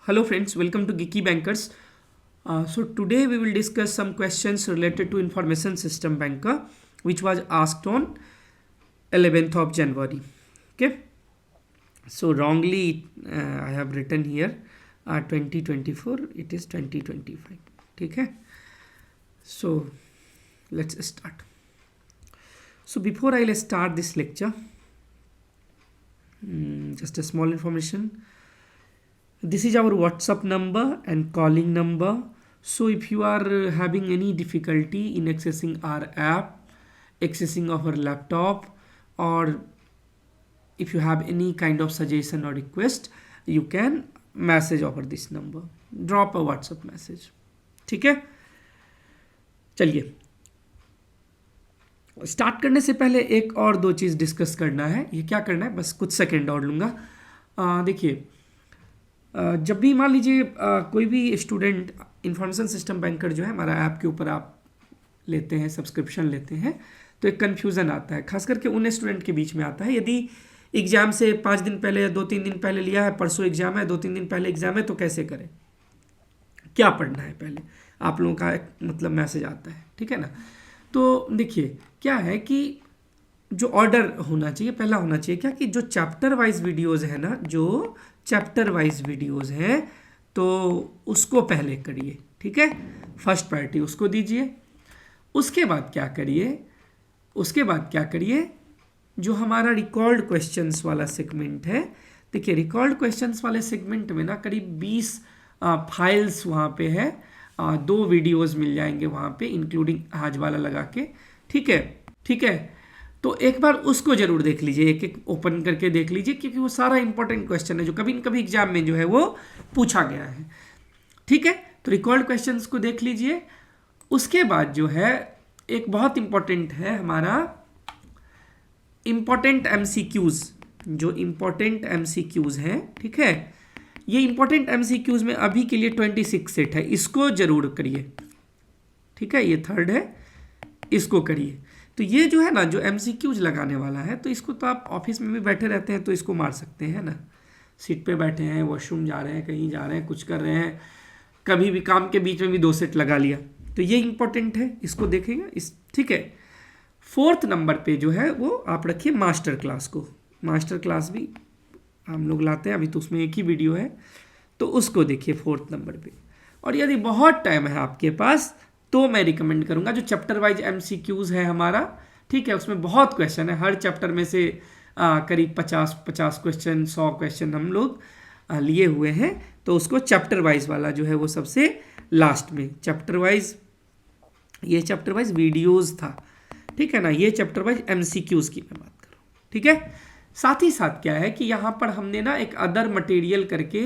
Hello friends, welcome to Geeky Bankers. So today we will discuss some questions related to information system banker which was asked on 11th of January. Okay. So wrongly I have written here 2024, it is 2025. Okay. So let's start. So before I'll start this lecture, just a small information. This is our WhatsApp number and calling number. So if you are having any difficulty in accessing our app, accessing our laptop, or if you have any kind of suggestion or request, you can message over this number, drop a WhatsApp message. ठीक है, चलिए start करने से पहले एक और दो चीज़ discuss करना है. ये क्या करना है, बस कुछ सेकंड और लूँगा. देखिए, जब भी मान लीजिए कोई भी स्टूडेंट इंफॉर्मेशन सिस्टम बैंकर जो है हमारा ऐप के ऊपर आप लेते हैं, सब्सक्रिप्शन लेते हैं, तो एक कन्फ्यूज़न आता है, खास करके उन स्टूडेंट के बीच में आता है. यदि एग्ज़ाम से 5 दिन पहले या 2-3 दिन पहले लिया है, परसों एग्ज़ाम है, 2-3 दिन पहले एग्ज़ाम है, तो कैसे करें, क्या पढ़ना है, पहले आप लोगों का एक मतलब मैसेज आता है. ठीक है ना. तो देखिए क्या है कि जो ऑर्डर होना चाहिए, पहला होना चाहिए क्या कि जो चैप्टर वाइज वीडियोज़ है ना, जो चैप्टर वाइज वीडियोज़ हैं, तो उसको पहले करिए. ठीक है, फर्स्ट प्रायोरिटी उसको दीजिए. उसके बाद क्या करिए, जो हमारा रिकॉर्ड क्वेश्चंस वाला सेगमेंट है, देखिए रिकॉर्ड क्वेश्चंस वाले सेगमेंट में ना करीब 20 फाइल्स वहाँ पे है, 2 वीडियोज़ मिल जाएंगे वहाँ पे, इंक्लूडिंग आज वाला लगा के. ठीक है. तो एक बार उसको जरूर देख लीजिए, एक एक ओपन करके देख लीजिए, क्योंकि वो सारा इंपॉर्टेंट क्वेश्चन है जो कभी न कभी एग्जाम में जो है वो पूछा गया है. ठीक है, तो रिकॉर्ड क्वेश्चंस को देख लीजिए. उसके बाद जो है एक बहुत इंपॉर्टेंट है हमारा इंपॉर्टेंट एमसीक्यूज, जो इंपॉर्टेंट एमसीक्यूज हैं. ठीक है, ये इंपॉर्टेंट एमसीक्यूज में अभी के लिए 26 सेट है, इसको जरूर करिए. ठीक है, ये थर्ड है, इसको करिए. तो ये जो है ना, जो एमसीक्यूज लगाने वाला है, तो इसको तो आप ऑफिस में भी बैठे रहते हैं तो इसको मार सकते हैं ना, सीट पे बैठे हैं, वॉशरूम जा रहे हैं, कहीं जा रहे हैं, कुछ कर रहे हैं, कभी भी काम के बीच में भी 2 सेट लगा लिया, तो ये इंपॉर्टेंट है, इसको देखेंगे इस. ठीक है, 4th नंबर पे जो है वो आप रखिए मास्टर क्लास को. मास्टर क्लास भी हम लोग लाते हैं, अभी तो उसमें एक ही वीडियो है, तो उसको देखिए 4th नंबर पे. और यदि बहुत टाइम है आपके पास, तो मैं रिकमेंड करूंगा जो चैप्टर वाइज एमसीक्यूज है हमारा. ठीक है, उसमें बहुत क्वेश्चन है, हर चैप्टर में से करीब 50 क्वेश्चन, 100 क्वेश्चन हम लोग लिए हुए हैं, तो उसको चैप्टर वाइज वाला जो है वो सबसे लास्ट में, चैप्टर वाइज, ये चैप्टर वाइज वीडियोज़ था. ठीक है ना, ये चैप्टर वाइज एमसीक्यूज की मैं बात कर रहा हूँ. ठीक है, साथ ही साथ क्या है कि यहाँ पर हमने ना एक अदर मटेरियल करके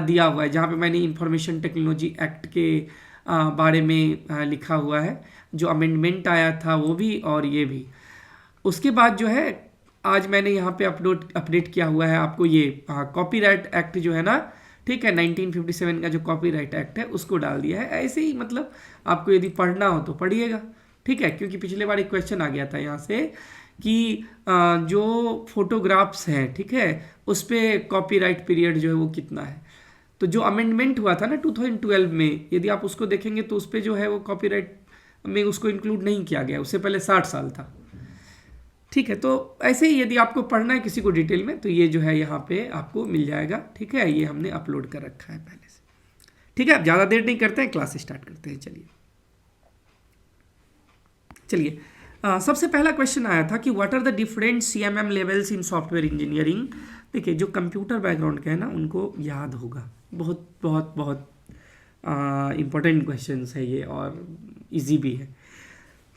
दिया हुआ है, जहाँ पे मैंने इंफॉर्मेशन टेक्नोलॉजी एक्ट के बारे में लिखा हुआ है, जो अमेंडमेंट आया था वो भी और ये भी. उसके बाद जो है आज मैंने यहाँ पे अपडेट किया हुआ है आपको, ये कॉपीराइट एक्ट जो है ना, ठीक है, 1957 का जो कॉपीराइट एक्ट है उसको डाल दिया है. ऐसे ही मतलब आपको यदि पढ़ना हो तो पढ़िएगा. ठीक है, क्योंकि पिछले बार एक क्वेश्चन आ गया था यहाँ से कि जो फोटोग्राफ्स हैं, ठीक है, उस पर कॉपीराइट पीरियड जो है वो कितना है. तो जो अमेंडमेंट हुआ था ना 2012 में, यदि आप उसको देखेंगे तो उस पर जो है वो कॉपीराइट में उसको इंक्लूड नहीं किया गया, उससे पहले 60 साल था. ठीक है, तो ऐसे ही यदि आपको पढ़ना है किसी को डिटेल में, तो ये जो है यहाँ पे आपको मिल जाएगा. ठीक है, ये हमने अपलोड कर रखा है पहले से. ठीक है, अब ज़्यादा देर नहीं करते हैं, क्लास स्टार्ट करते हैं. चलिए सबसे पहला क्वेश्चन आया था कि what are the different CMM levels in software engineering. देखिए, जो कंप्यूटर बैकग्राउंड के है ना, उनको याद होगा, बहुत बहुत बहुत इम्पोर्टेंट क्वेश्चंस है ये, और इजी भी है.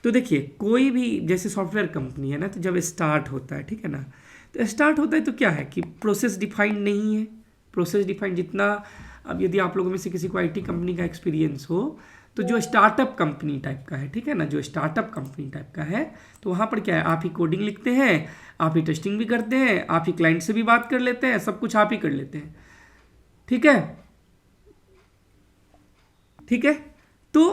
तो देखिए, कोई भी जैसे सॉफ्टवेयर कंपनी है ना, तो जब स्टार्ट होता है, ठीक है ना, तो स्टार्ट होता है तो क्या है कि प्रोसेस डिफाइंड नहीं है. प्रोसेस डिफाइंड जितना, अब यदि आप लोगों में से किसी को IT कंपनी का एक्सपीरियंस हो, तो जो स्टार्टअप कंपनी टाइप का है, ठीक है ना, जो स्टार्टअप कंपनी टाइप का है, तो वहाँ पर क्या है, आप ही कोडिंग लिखते हैं, आप ही टेस्टिंग भी करते हैं, आप ही क्लाइंट से भी बात कर लेते हैं, सब कुछ आप ही कर लेते हैं. ठीक है. तो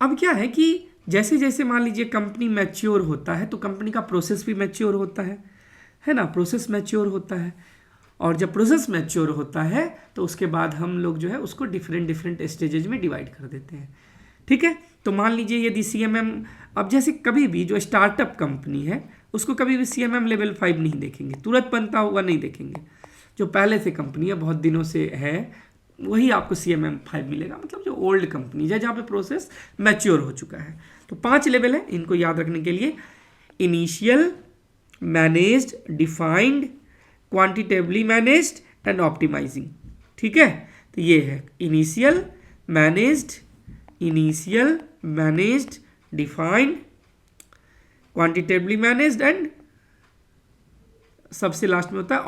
अब क्या है कि जैसे जैसे मान लीजिए कंपनी मैच्योर होता है, तो कंपनी का प्रोसेस भी मैच्योर होता है ना, प्रोसेस मैच्योर होता है. और जब प्रोसेस मैच्योर होता है तो उसके बाद हम लोग जो है उसको डिफरेंट स्टेजेज में डिवाइड कर देते हैं। ठीक है, तो मान लीजिए यदि CMM, अब जैसे कभी भी जो स्टार्टअप कंपनी है उसको कभी भी CMM लेवल 5 नहीं देखेंगे, तुरंत बनता हुआ नहीं देखेंगे। जो पहले से कंपनी है, बहुत दिनों से है, वही आपको CMM 5 मिलेगा, मतलब जो ओल्ड कंपनी है जहाँ पे प्रोसेस मैच्योर हो चुका है। तो 5 लेवल है, इनको याद रखने के लिए: initial, managed, defined, quantitatively managed and optimising. ठीक है, तो ये है initial, managed, defined, quantitatively managed and सबसे लास्ट में होता है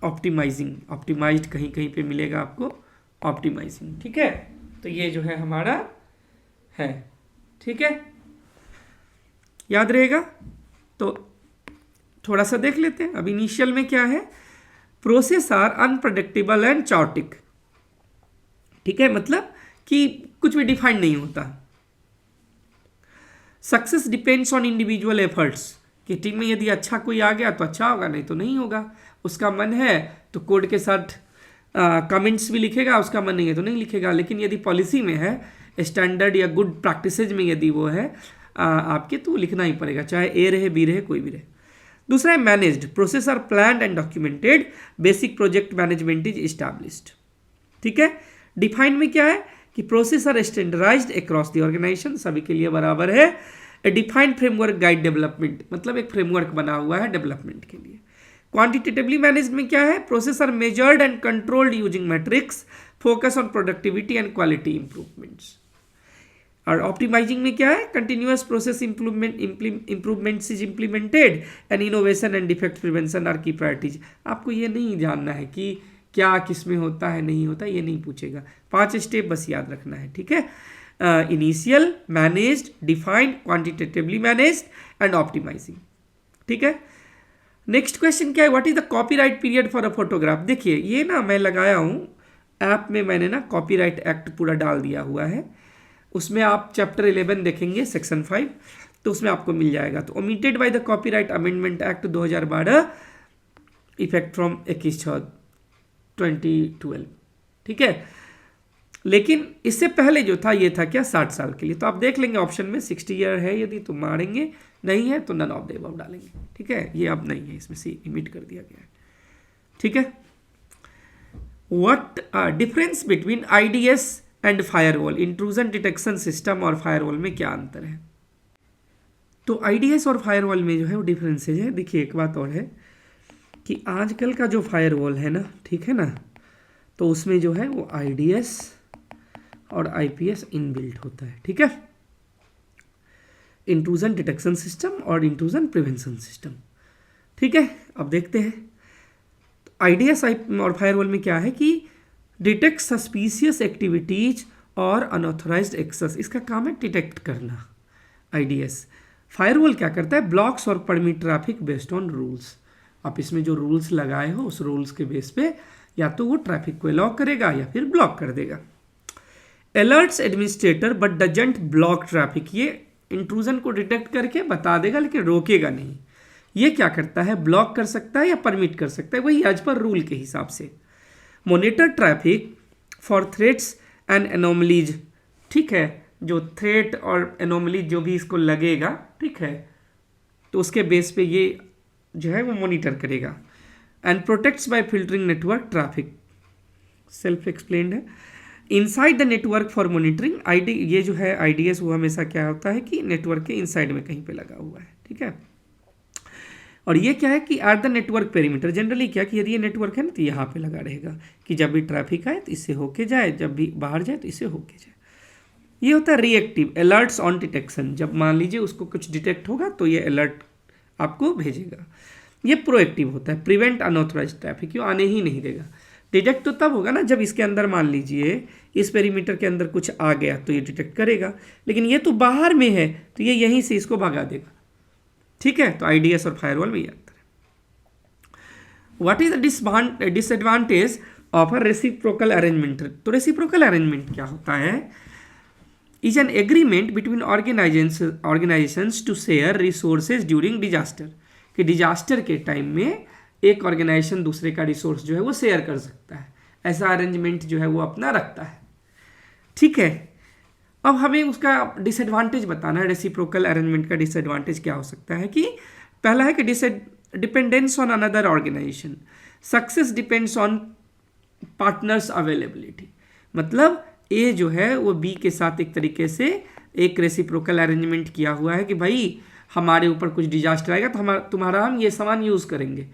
ऑप्टिमाइजिंग। ऑप्टिमाइज्ड कहीं कहीं पे मिलेगा आपको ऑप्टिमाइजिंग। ठीक है, तो ये जो है हमारा है। ठीक है, याद रहेगा। तो थोड़ा सा देख लेते हैं। अब इनिशियल में क्या है, प्रोसेस आर अनप्रेडिक्टेबल एंड चार्टिक। ठीक है, मतलब कि कुछ भी डिफाइन नहीं होता। Success depends on individual efforts, कि टीम में यदि अच्छा कोई आ गया तो अच्छा होगा, नहीं तो नहीं होगा। उसका मन है तो कोड के साथ कमेंट्स भी लिखेगा, उसका मन नहीं है तो नहीं लिखेगा। लेकिन यदि पॉलिसी में है, स्टैंडर्ड या गुड प्रैक्टिसेज में यदि वो है आपके, तो लिखना ही पड़ेगा, चाहे ए रहे, बी रहे, कोई भी रहे। दूसरा है managed, process are planned and documented, basic project management is established. ठीक है, डिफाइंड में क्या है कि process are standardised across the organisation, सभी के लिए बराबर है। A defined framework guide development, मतलब एक फ्रेमवर्क बना हुआ है डेवलपमेंट के लिए। क्वांटिटेटिवली मैनेज्ड में क्या है, process are measured and controlled using metrics, focus on productivity and quality improvements. और ऑप्टिमाइजिंग में क्या है, continuous process improvements is implemented and innovation and defect prevention are key priorities. आपको ये नहीं जानना है कि क्या किस में होता है, नहीं होता, ये नहीं पूछेगा। 5 स्टेप बस याद रखना है। ठीक है, initial, managed, defined, quantitatively managed and optimising. ठीक है, नेक्स्ट क्वेश्चन क्या है, what is the copyright period for a photograph. देखिए ये ना मैं लगाया हूँ ऐप में, मैंने ना कॉपीराइट एक्ट पूरा डाल दिया हुआ है। उसमें आप चैप्टर 11 देखेंगे, सेक्शन 5, तो उसमें आपको मिल जाएगा। तो omitted by the copyright amendment act 2012, effect from 21/6/2012। ठीक है, लेकिन इससे पहले जो था ये था क्या, 60 साल के लिए। तो आप देख लेंगे ऑप्शन में 60 ईयर है यदि तो मारेंगे, नहीं है तो नन ऑफ द अबव डालेंगे। ठीक है, ये अब नहीं है, इसमें से इमिट कर दिया गया है। ठीक है, what difference between IDS and firewall, intrusion detection system और फायरवॉल में क्या अंतर है। तो IDS और फायरवॉल में जो है वो डिफरेंसेज है। देखिए एक बात और है कि आजकल का जो फायरवॉल है ना, ठीक है ना, तो उसमें जो है वो IDS और IPS इनबिल्ट होता है। ठीक है, इंट्रूजन डिटेक्शन सिस्टम और इंट्रूजन प्रिवेंशन सिस्टम। ठीक है, अब देखते हैं तो IDS और फायरवॉल में क्या है कि डिटेक्ट सस्पिशियस एक्टिविटीज और अनऑथराइज्ड एक्सेस, इसका काम है डिटेक्ट करना IDS। फायरवॉल क्या करता है, ब्लॉक्स और permit traffic based on rules. आप इसमें जो रूल्स लगाए हो उस रूल्स के बेस पे या तो वो ट्रैफिक को अलाउ करेगा या फिर ब्लॉक कर देगा। Alerts administrator but doesn't block traffic, ये इंट्रूजन को डिटेक्ट करके बता देगा लेकिन रोकेगा नहीं। ये क्या करता है, ब्लॉक कर सकता है या परमिट कर सकता है, वही एज पर रूल के हिसाब से। Monitor traffic for threats and anomalies, ठीक है, जो थ्रेट और एनोमली जो भी इसको लगेगा, ठीक है, तो उसके बेस पे ये जो है वो मॉनिटर करेगा। And protects by filtering network traffic, self explained है। Inside the network for monitoring, ये जो है IDS वो हमेशा क्या होता है कि नेटवर्क के इनसाइड में कहीं पे लगा हुआ है। ठीक है, और ये क्या है कि at the network perimeter, generally क्या कि यदि ये नेटवर्क है ना तो यहाँ पे लगा रहेगा कि जब भी ट्रैफिक आए तो इससे होके जाए, जब भी बाहर जाए तो इससे होके जाए। ये होता है रिएक्टिव, अलर्ट्स ऑन डिटेक्शन, जब मान लीजिए उसको कुछ डिटेक्ट होगा तो ये अलर्ट आपको भेजेगा। ये प्रोएक्टिव होता है, प्रिवेंट अनऑथराइज्ड ट्रैफिक, ये आने ही नहीं देगा। डिटेक्ट तो तब होगा ना जब इसके अंदर मान लीजिए इस पेरीमीटर के अंदर कुछ आ गया तो ये डिटेक्ट करेगा, लेकिन ये तो बाहर में है तो ये यहीं से इसको भगा देगा। ठीक है, तो IDS और फायरवॉल में ये अंतर है। What is the disadvantage of a reciprocal arrangement. तो रेसिप्रोकल अरेंजमेंट क्या होता है, is an agreement between organisations to share resources during disaster, कि डिजास्टर के टाइम में एक ऑर्गेनाइजेशन दूसरे का रिसोर्स जो है वो शेयर कर सकता है, ऐसा अरेंजमेंट जो है वो अपना रखता है। ठीक है, अब हमें उसका डिसएडवांटेज बताना है। रेसिप्रोकल अरेंजमेंट का डिसएडवांटेज क्या हो सकता है कि पहला है कि dependence on another organisation, success depends on partners availability. मतलब ए जो है वो बी के साथ एक तरीके से एक रेसिप्रोकल अरेंजमेंट किया हुआ है कि भाई हमारे ऊपर कुछ डिजास्टर आएगा तो तुम्हारा हम ये सामान यूज करेंगे।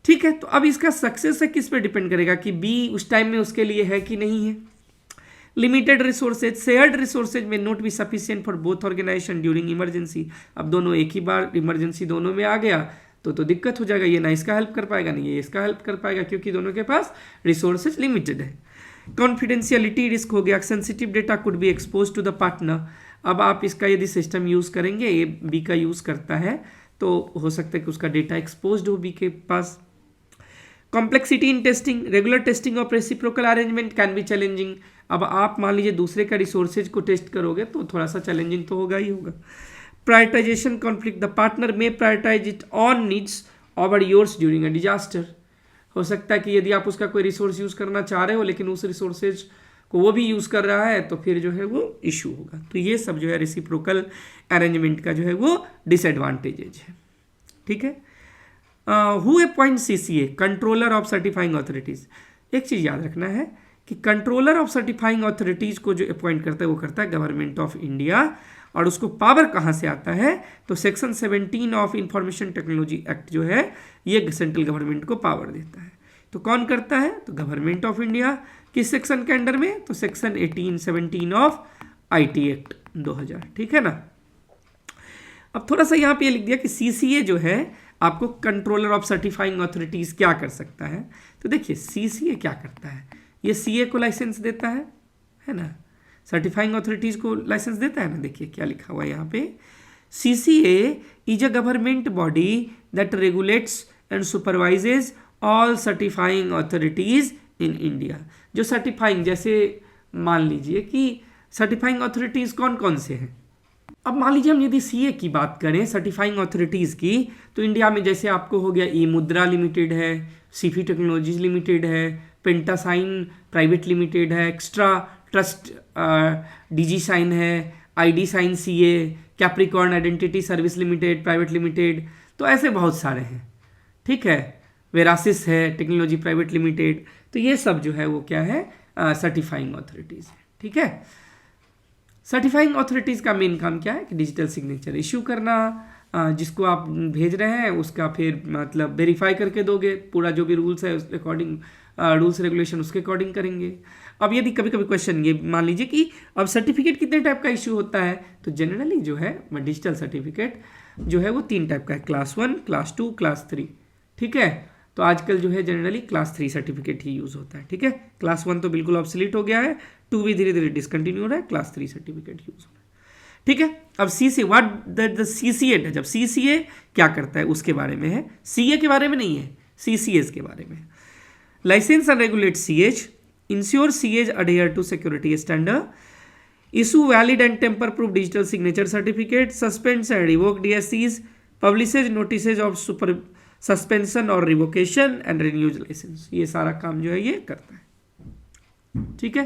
ठीक है, तो अब इसका सक्सेस है किस पे डिपेंड करेगा कि बी उस टाइम में उसके लिए है कि नहीं है। Limited resources, shared resources may not be sufficient for both organisation during emergency. अब दोनों एक ही बार इमरजेंसी दोनों में आ गया तो दिक्कत हो जाएगा, ये ना इसका हेल्प कर पाएगा नहीं ये इसका हेल्प कर पाएगा, क्योंकि दोनों के पास रिसोर्सेज लिमिटेड है। कॉन्फिडेंशियलिटी रिस्क हो गया, sensitive data could be expose to the partner. अब आप इसका यदि सिस्टम यूज करेंगे, ए बी का यूज करता है तो हो सकता है कि उसका डेटा एक्सपोज हो बी के पास। Complexity in testing, regular testing of reciprocal arrangement can be challenging. अब आप मान लीजिए दूसरे का रिसोर्सेज को टेस्ट करोगे तो थोड़ा सा चैलेंजिंग तो होगा ही होगा। Prioritisation conflict, the partner may prioritise it on needs over yours during a disaster. हो सकता है कि यदि आप उसका कोई रिसोर्स यूज करना चाह रहे हो लेकिन उस रिसोर्सेज को वो भी यूज कर रहा है तो फिर जो है वो इशू होगा। तो ये सब जो है रेसिप्रोकल अरेंजमेंट का जो है वो डिसएडवांटेजेज है। ठीक है, who appoint CCA, controller of certifying authorities. एक चीज याद रखना है कि कंट्रोलर ऑफ सर्टिफाइंग अथॉरिटीज को जो अपॉइंट करता है वो करता है गवर्नमेंट ऑफ इंडिया। और उसको पावर कहाँ से आता है तो section 17 of information technology act जो है ये सेंट्रल गवर्नमेंट को पावर देता है। तो कौन करता है तो गवर्नमेंट ऑफ इंडिया। किस सेक्शन के अंडर में तो सेक्शन 17 ऑफ IT एक्ट 2000। ठीक है ना। अब थोड़ा सा यहाँ पे लिख दिया कि CCA जो है आपको कंट्रोलर ऑफ सर्टिफाइंग अथॉरिटीज क्या कर सकता है। तो देखिए CCA क्या करता है, ये CA को लाइसेंस देता है ना, सर्टिफाइंग अथॉरिटीज को लाइसेंस देता है ना। देखिए क्या लिखा हुआ है यहाँ पे, CCA is a government body that regulates and supervises all certifying authorities in India. जो सर्टिफाइंग, जैसे मान लीजिए कि सर्टिफाइंग अथॉरिटीज कौन कौन से हैं। अब मान लीजिए हम यदि CA की बात करें सर्टिफाइंग अथॉरिटीज़ की, तो इंडिया में जैसे आपको हो गया E-मुद्रा लिमिटेड है, सीफी टेक्नोलॉजीज लिमिटेड है, पेंटासाइन प्राइवेट लिमिटेड है, एक्स्ट्रा ट्रस्ट DigiSign है, ID-Sign CA, Capricorn identity service limited private limited. तो ऐसे बहुत सारे हैं। ठीक है, वेरासिस है टेक्नोलॉजी प्राइवेट लिमिटेड। तो ये सब जो है वो क्या है सर्टिफाइंग अथॉरिटीज़ है। ठीक है, सर्टिफाइंग अथॉरिटीज का मेन काम क्या है कि डिजिटल सिग्नेचर इशू करना, जिसको आप भेज रहे हैं उसका फिर मतलब वेरीफाई करके दोगे, पूरा जो भी रूल्स है उसके अकॉर्डिंग, रूल्स रेगुलेशन उसके अकॉर्डिंग करेंगे। अब यदि कभी कभी क्वेश्चन ये मान लीजिए कि अब सर्टिफिकेट कितने टाइप का इशू होता है, तो जनरली जो है डिजिटल सर्टिफिकेट जो है वो 3 टाइप का है, क्लास 1, क्लास 2, क्लास 3। ठीक है, तो आजकल जो है जनरली क्लास 3 सर्टिफिकेट ही यूज होता है। ठीक है, क्लास 1 तो बिल्कुल ऑब्सोलीट हो गया है, 2 भी धीरे धीरे डिसकंटिन्यू हो रहा है, क्लास 3 सर्टिफिकेट यूज हो रहा है। ठीक है, अब CCA व्हाट द CCA है। जब CCA क्या करता है उसके बारे में है, CA के बारे में नहीं है, CCS के बारे में। License and regulate CH, ensure CH adhere to security standard, issue valid and tamper proof digital signature certificate, suspends and revoke DSCs, publishes notices of super suspension और रिवोकेशन एंड रिन्यूज लाइसेंस। ये सारा काम जो है ये करता है। ठीक है,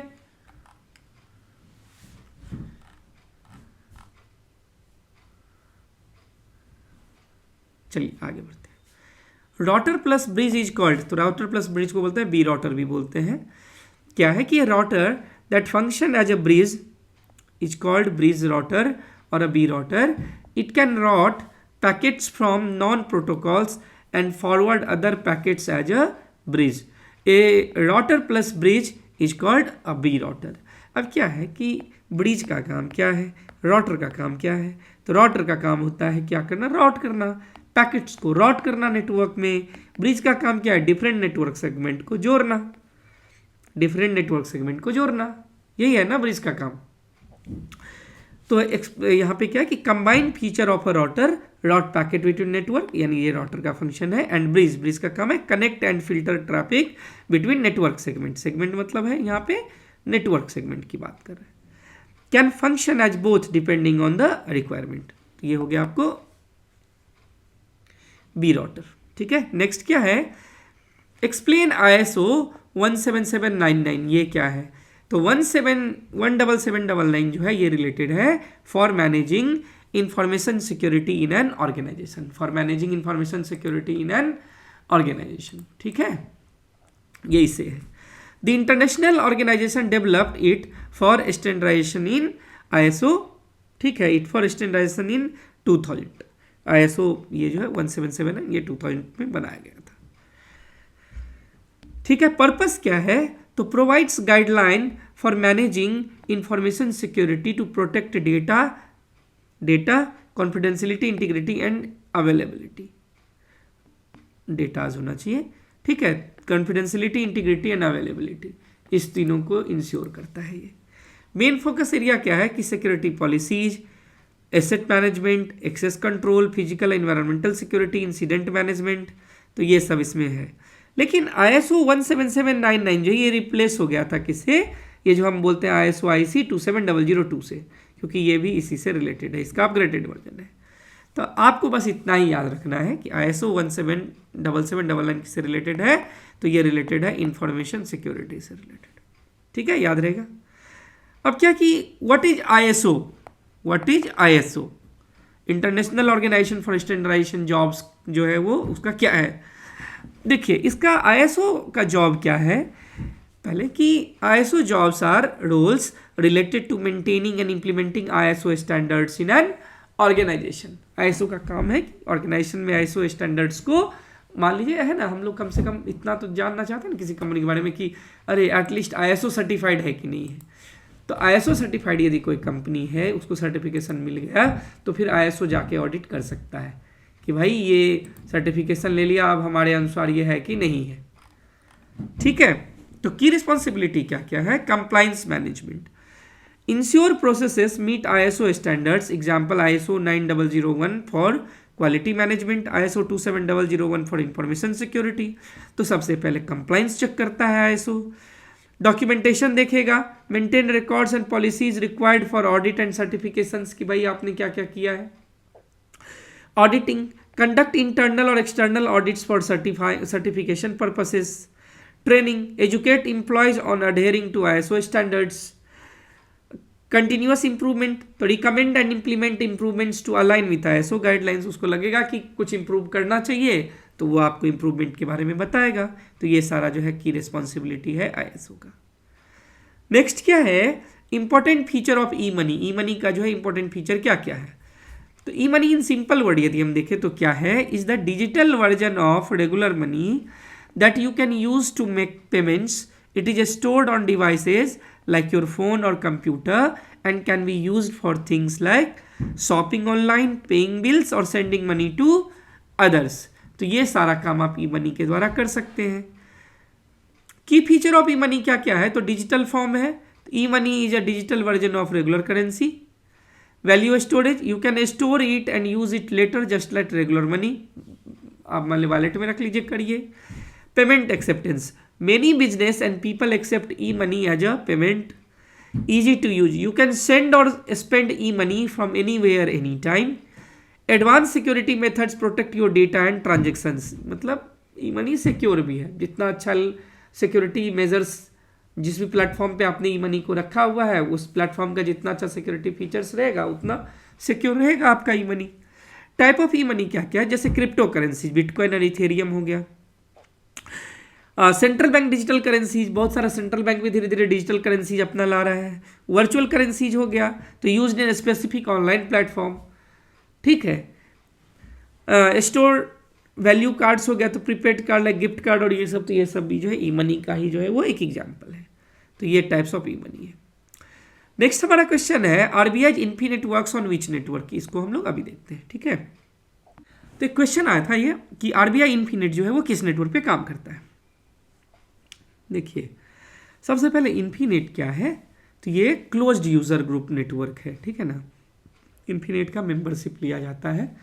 चलिए आगे बढ़ते हैं। Router plus bridge is called, तो राउटर प्लस ब्रिज को बोलते हैं बी राउटर भी बोलते हैं। क्या है कि router that function as a bridge is called bridge router और a B router. It can route packets from non protocols and forward other packets as a bridge. A router plus bridge is called a B router. अब क्या है कि bridge का काम क्या है, router का काम क्या है। तो राउटर का काम होता है क्या करना, राउट करना, पैकेट्स को राउट करना नेटवर्क में। ब्रिज का काम क्या है, डिफरेंट नेटवर्क सेगमेंट को जोड़ना, डिफरेंट नेटवर्क सेगमेंट को जोड़ना, यही है ना ब्रिज का काम। तो यहाँ पे क्या है कि combined feature of a router, route packet between network, यानी ये राउटर का फंक्शन है। एंड ब्रिज, ब्रिज का काम है connect and filter traffic between network segment. Segment मतलब है यहाँ पे नेटवर्क सेगमेंट की बात कर रहे हैं। Can function as both depending on the requirement. तो ये हो गया आपको बी राउटर। ठीक है। नेक्स्ट क्या है, एक्सप्लेन ISO 17799, ये क्या है? तो 17799 जो है ये रिलेटेड है for managing information security in an organisation, for managing information security in an organisation, ठीक है, ये इसे है। The international organisation developed it for standardisation in ISO, ठीक है, it for standardisation in 2000। ISO ये जो है 177 है, ये 2000 में बनाया गया था, ठीक है। पर्पस क्या है, तो provides guideline for managing information security to protect data confidentiality, integrity and availability. Datas होना चाहिए, ठीक है, कॉन्फिडेंशियलिटी, इंटीग्रिटी एंड अवेलेबिलिटी, इस तीनों को इंश्योर करता है ये। मेन फोकस एरिया क्या है कि security policies, asset management, access control, physical environmental security, incident management, तो ये सब इसमें है। लेकिन ISO 17799 जो ये रिप्लेस हो गया था किससे, ये जो हम बोलते हैं ISO IC 27002 से, क्योंकि ये भी इसी से रिलेटेड है, इसका अपग्रेडेड वर्जन है। तो आपको बस इतना ही याद रखना है कि ISO 17799 किससे रिलेटेड है, तो ये रिलेटेड है इंफॉर्मेशन सिक्योरिटी से रिलेटेड, ठीक है, याद रहेगा। अब क्या कि what is ISO, international organisation for standardisation jobs जो है वो उसका क्या है। देखिए इसका ISO का जॉब क्या है, पहले कि ISO jobs are roles related to maintaining and implementing ISO standards in an organisation. ISO का काम है कि ऑर्गेनाइजेशन में ISO स्टैंडर्ड्स को, मान लीजिए है ना, हम लोग कम से कम इतना तो जानना चाहते हैं ना किसी कंपनी के बारे में कि अरे एटलीस्ट ISO सर्टिफाइड है कि नहीं है। तो ISO सर्टिफाइड यदि कोई कंपनी है, उसको सर्टिफिकेशन मिल गया, तो फिर ISO जाके ऑडिट कर सकता है कि भाई ये सर्टिफिकेशन ले लिया, अब हमारे अनुसार ये है कि नहीं है, ठीक है। तो की रिस्पॉन्सिबिलिटी क्या क्या है, compliance management, ensure processes meet ISO standards, example ISO 9001 for quality management, ISO 27001 for information security. तो सबसे पहले कंप्लायंस चेक करता है ISO, डॉक्यूमेंटेशन देखेगा, maintain records and policies required for audit and certifications कि भाई आपने क्या क्या किया है। ऑडिटिंग, कंडक्ट इंटरनल और external audits for certification purposes. Training, educate employees on adhering to ISO standards. Continuous improvement, तो recommend and implement improvements to align with ISO guidelines, उसको लगेगा कि कुछ इंप्रूव करना चाहिए तो वो आपको इंप्रूवमेंट के बारे में बताएगा। तो ये सारा जो है की रिस्पॉन्सिबिलिटी है ISO का। नेक्स्ट क्या है, important feature of e money. E money का जो है इंपॉर्टेंट फीचर क्या क्या है, तो e money in simple word यदि हम देखें तो क्या है, is the digital version of regular money that you can use to make payments. It is stored on devices like your phone or computer and can be used for things like shopping online, paying bills और sending money to others। तो ये सारा काम आप ई money के द्वारा कर सकते हैं। की फीचर ऑफ ई मनी क्या क्या है, तो डिजिटल फॉर्म है, e money is a digital version of regular currency. Value storage, you can store it and use it later just like regular money, आप मान ली वॉलेट में रख लीजिए, करिए। Payment acceptance, many business and people accept e-money as a payment. Easy to use, you can send or spend e-money from anywhere anytime. Advanced security methods protect your data and transactions, मतलब e-money secure भी है, जितना अच्छा security measures जिस भी platform पे आपने ई-मनी को रखा हुआ है उस प्लेटफॉर्म का जितना अच्छा सिक्योरिटी फीचर्स रहेगा उतना सिक्योर रहेगा आपका ई-मनी। टाइप ऑफ ई-मनी क्या क्या है, जैसे क्रिप्टो करेंसी, बिटकॉइन और इथेरियम हो गया। सेंट्रल बैंक डिजिटल करेंसीज, बहुत सारा सेंट्रल बैंक भी धीरे धीरे डिजिटल करेंसीज अपना ला रहा है। वर्चुअल करेंसीज हो गया, तो used in specific online platform, ठीक है। स्टोर वैल्यू कार्ड्स हो गया, तो prepaid card like gift card और ये सब, तो ये सब भी जो है ई मनी का ही जो है वो एक एग्जाम्पल है। तो ये टाइप्स ऑफ ई मनी है। नेक्स्ट हमारा क्वेश्चन है RBI infinite works on which network, इसको हम लोग अभी देखते हैं, ठीक है। तो एक क्वेश्चन आया था ये कि आरबीआई इन्फिनिट जो है वो किस नेटवर्क पे काम करता है। देखिए सबसे पहले इन्फिनिट क्या है, तो ये क्लोज्ड यूजर ग्रुप नेटवर्क है, ठीक है ना। इन्फिनिट का मेंबरशिप लिया जाता है,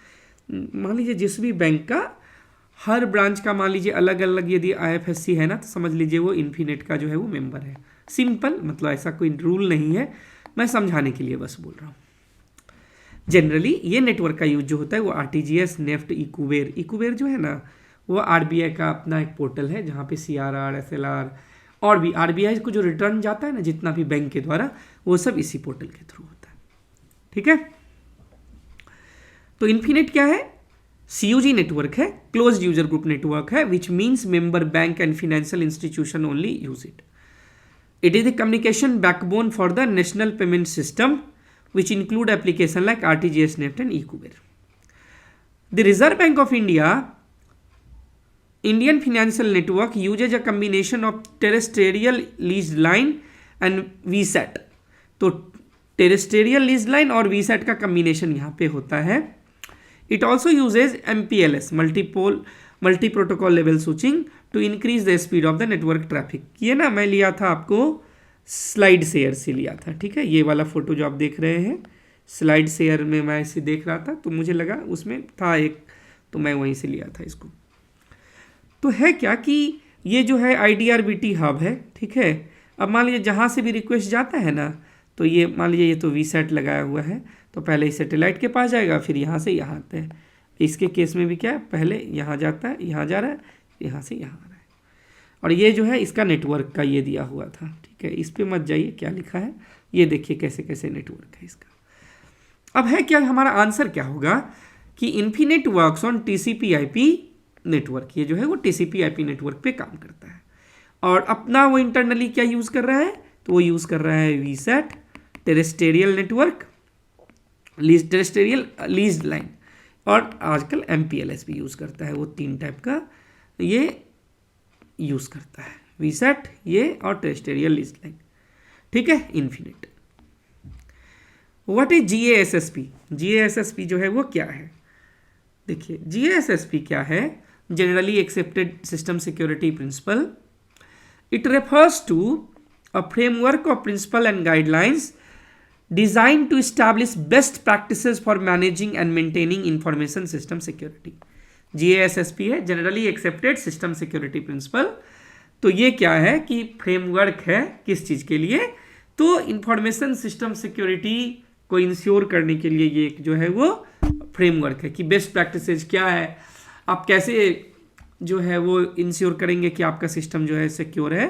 मान लीजिए जिस भी बैंक का हर ब्रांच का मान लीजिए अलग अलग यदि IFSC है ना, तो समझ लीजिए वो इन्फिनिट का जो है वो मेंबर है। सिंपल, मतलब ऐसा कोई रूल नहीं है, मैं समझाने के लिए बस बोल रहा हूँ। जनरली ये नेटवर्क का यूज जो होता है वो RTGS, नेफ्ट, इक्यूबेर जो है ना, वो आरबीआई का अपना एक पोर्टल है जहाँ पे CRR, SLR और भी आरबीआई को जो रिटर्न जाता है ना जितना भी बैंक के द्वारा, वो सब इसी पोर्टल के थ्रू होता है। ठीक है, तो इन्फिनेट क्या है? CUG नेटवर्क है, क्लोज्ड यूजर ग्रुप नेटवर्क है, which means member bank and financial institution only use it. It is the communication backbone for the national payment system, which include application like RTGS, NEFT and eKuber. The Reserve Bank of India, Indian Financial Network uses a combination of terrestrial leased line and VSAT. तो terrestrial leased line और VSAT का combination यहाँ पे होता है। It also uses MPLS, multi protocol level switching to increase the speed of the network traffic। ये ना मैं लिया था आपको स्लाइड शेयर से लिया था। ठीक है, ये वाला फोटो जो आप देख रहे हैं स्लाइड शेयर में मैं इसे देख रहा था, तो मुझे लगा उसमें था एक, तो मैं वहीं से लिया था इसको। तो है क्या कि ये जो है IDRBT हब है। ठीक है, अब मान लीजिए जहाँ से भी रिक्वेस्ट जाता है ना, तो ये मान लीजिए ये तो VSAT लगाया हुआ है, तो पहले इस सैटेलाइट के पास जाएगा, फिर यहाँ से यहाँ आता है। इसके केस में भी क्या है, पहले यहाँ जाता है, यहाँ जा रहा है, यहाँ से यहाँ आ रहा है। और ये जो है इसका नेटवर्क का ये दिया हुआ था। ठीक है, इस पे मत जाइए क्या लिखा है, ये देखिए कैसे कैसे नेटवर्क है इसका। अब है क्या, हमारा आंसर क्या होगा कि infinite works on TCP/IP network. ये जो है वो TCP/IP नेटवर्क पे काम करता है और अपना वो इंटरनली क्या यूज़ कर रहा है, तो वो यूज़ कर रहा है VSAT, terrestrial network, terrestrial leased line, और आजकल MPLS भी यूज़ करता है। वो 3 टाइप का ये यूज़ करता है, VSAT, ये और टेरेस्टेरियल लीज्ड लाइन। ठीक है, infinite. What is GASSP? GASSP जो है वो क्या है, देखिए GASSP क्या है, generally accepted system security principle. It refers to a framework of principle and guidelines designed to establish best practices for managing and maintaining information system security। GASSP है generally accepted system security principle. तो ये क्या है कि framework है किस चीज़ के लिए, तो इंफॉर्मेशन सिस्टम सिक्योरिटी को इंश्योर करने के लिए ये जो है वो फ्रेमवर्क है कि बेस्ट प्रैक्टिसेस क्या है, आप कैसे जो है वो इंश्योर करेंगे कि आपका सिस्टम जो है सिक्योर है।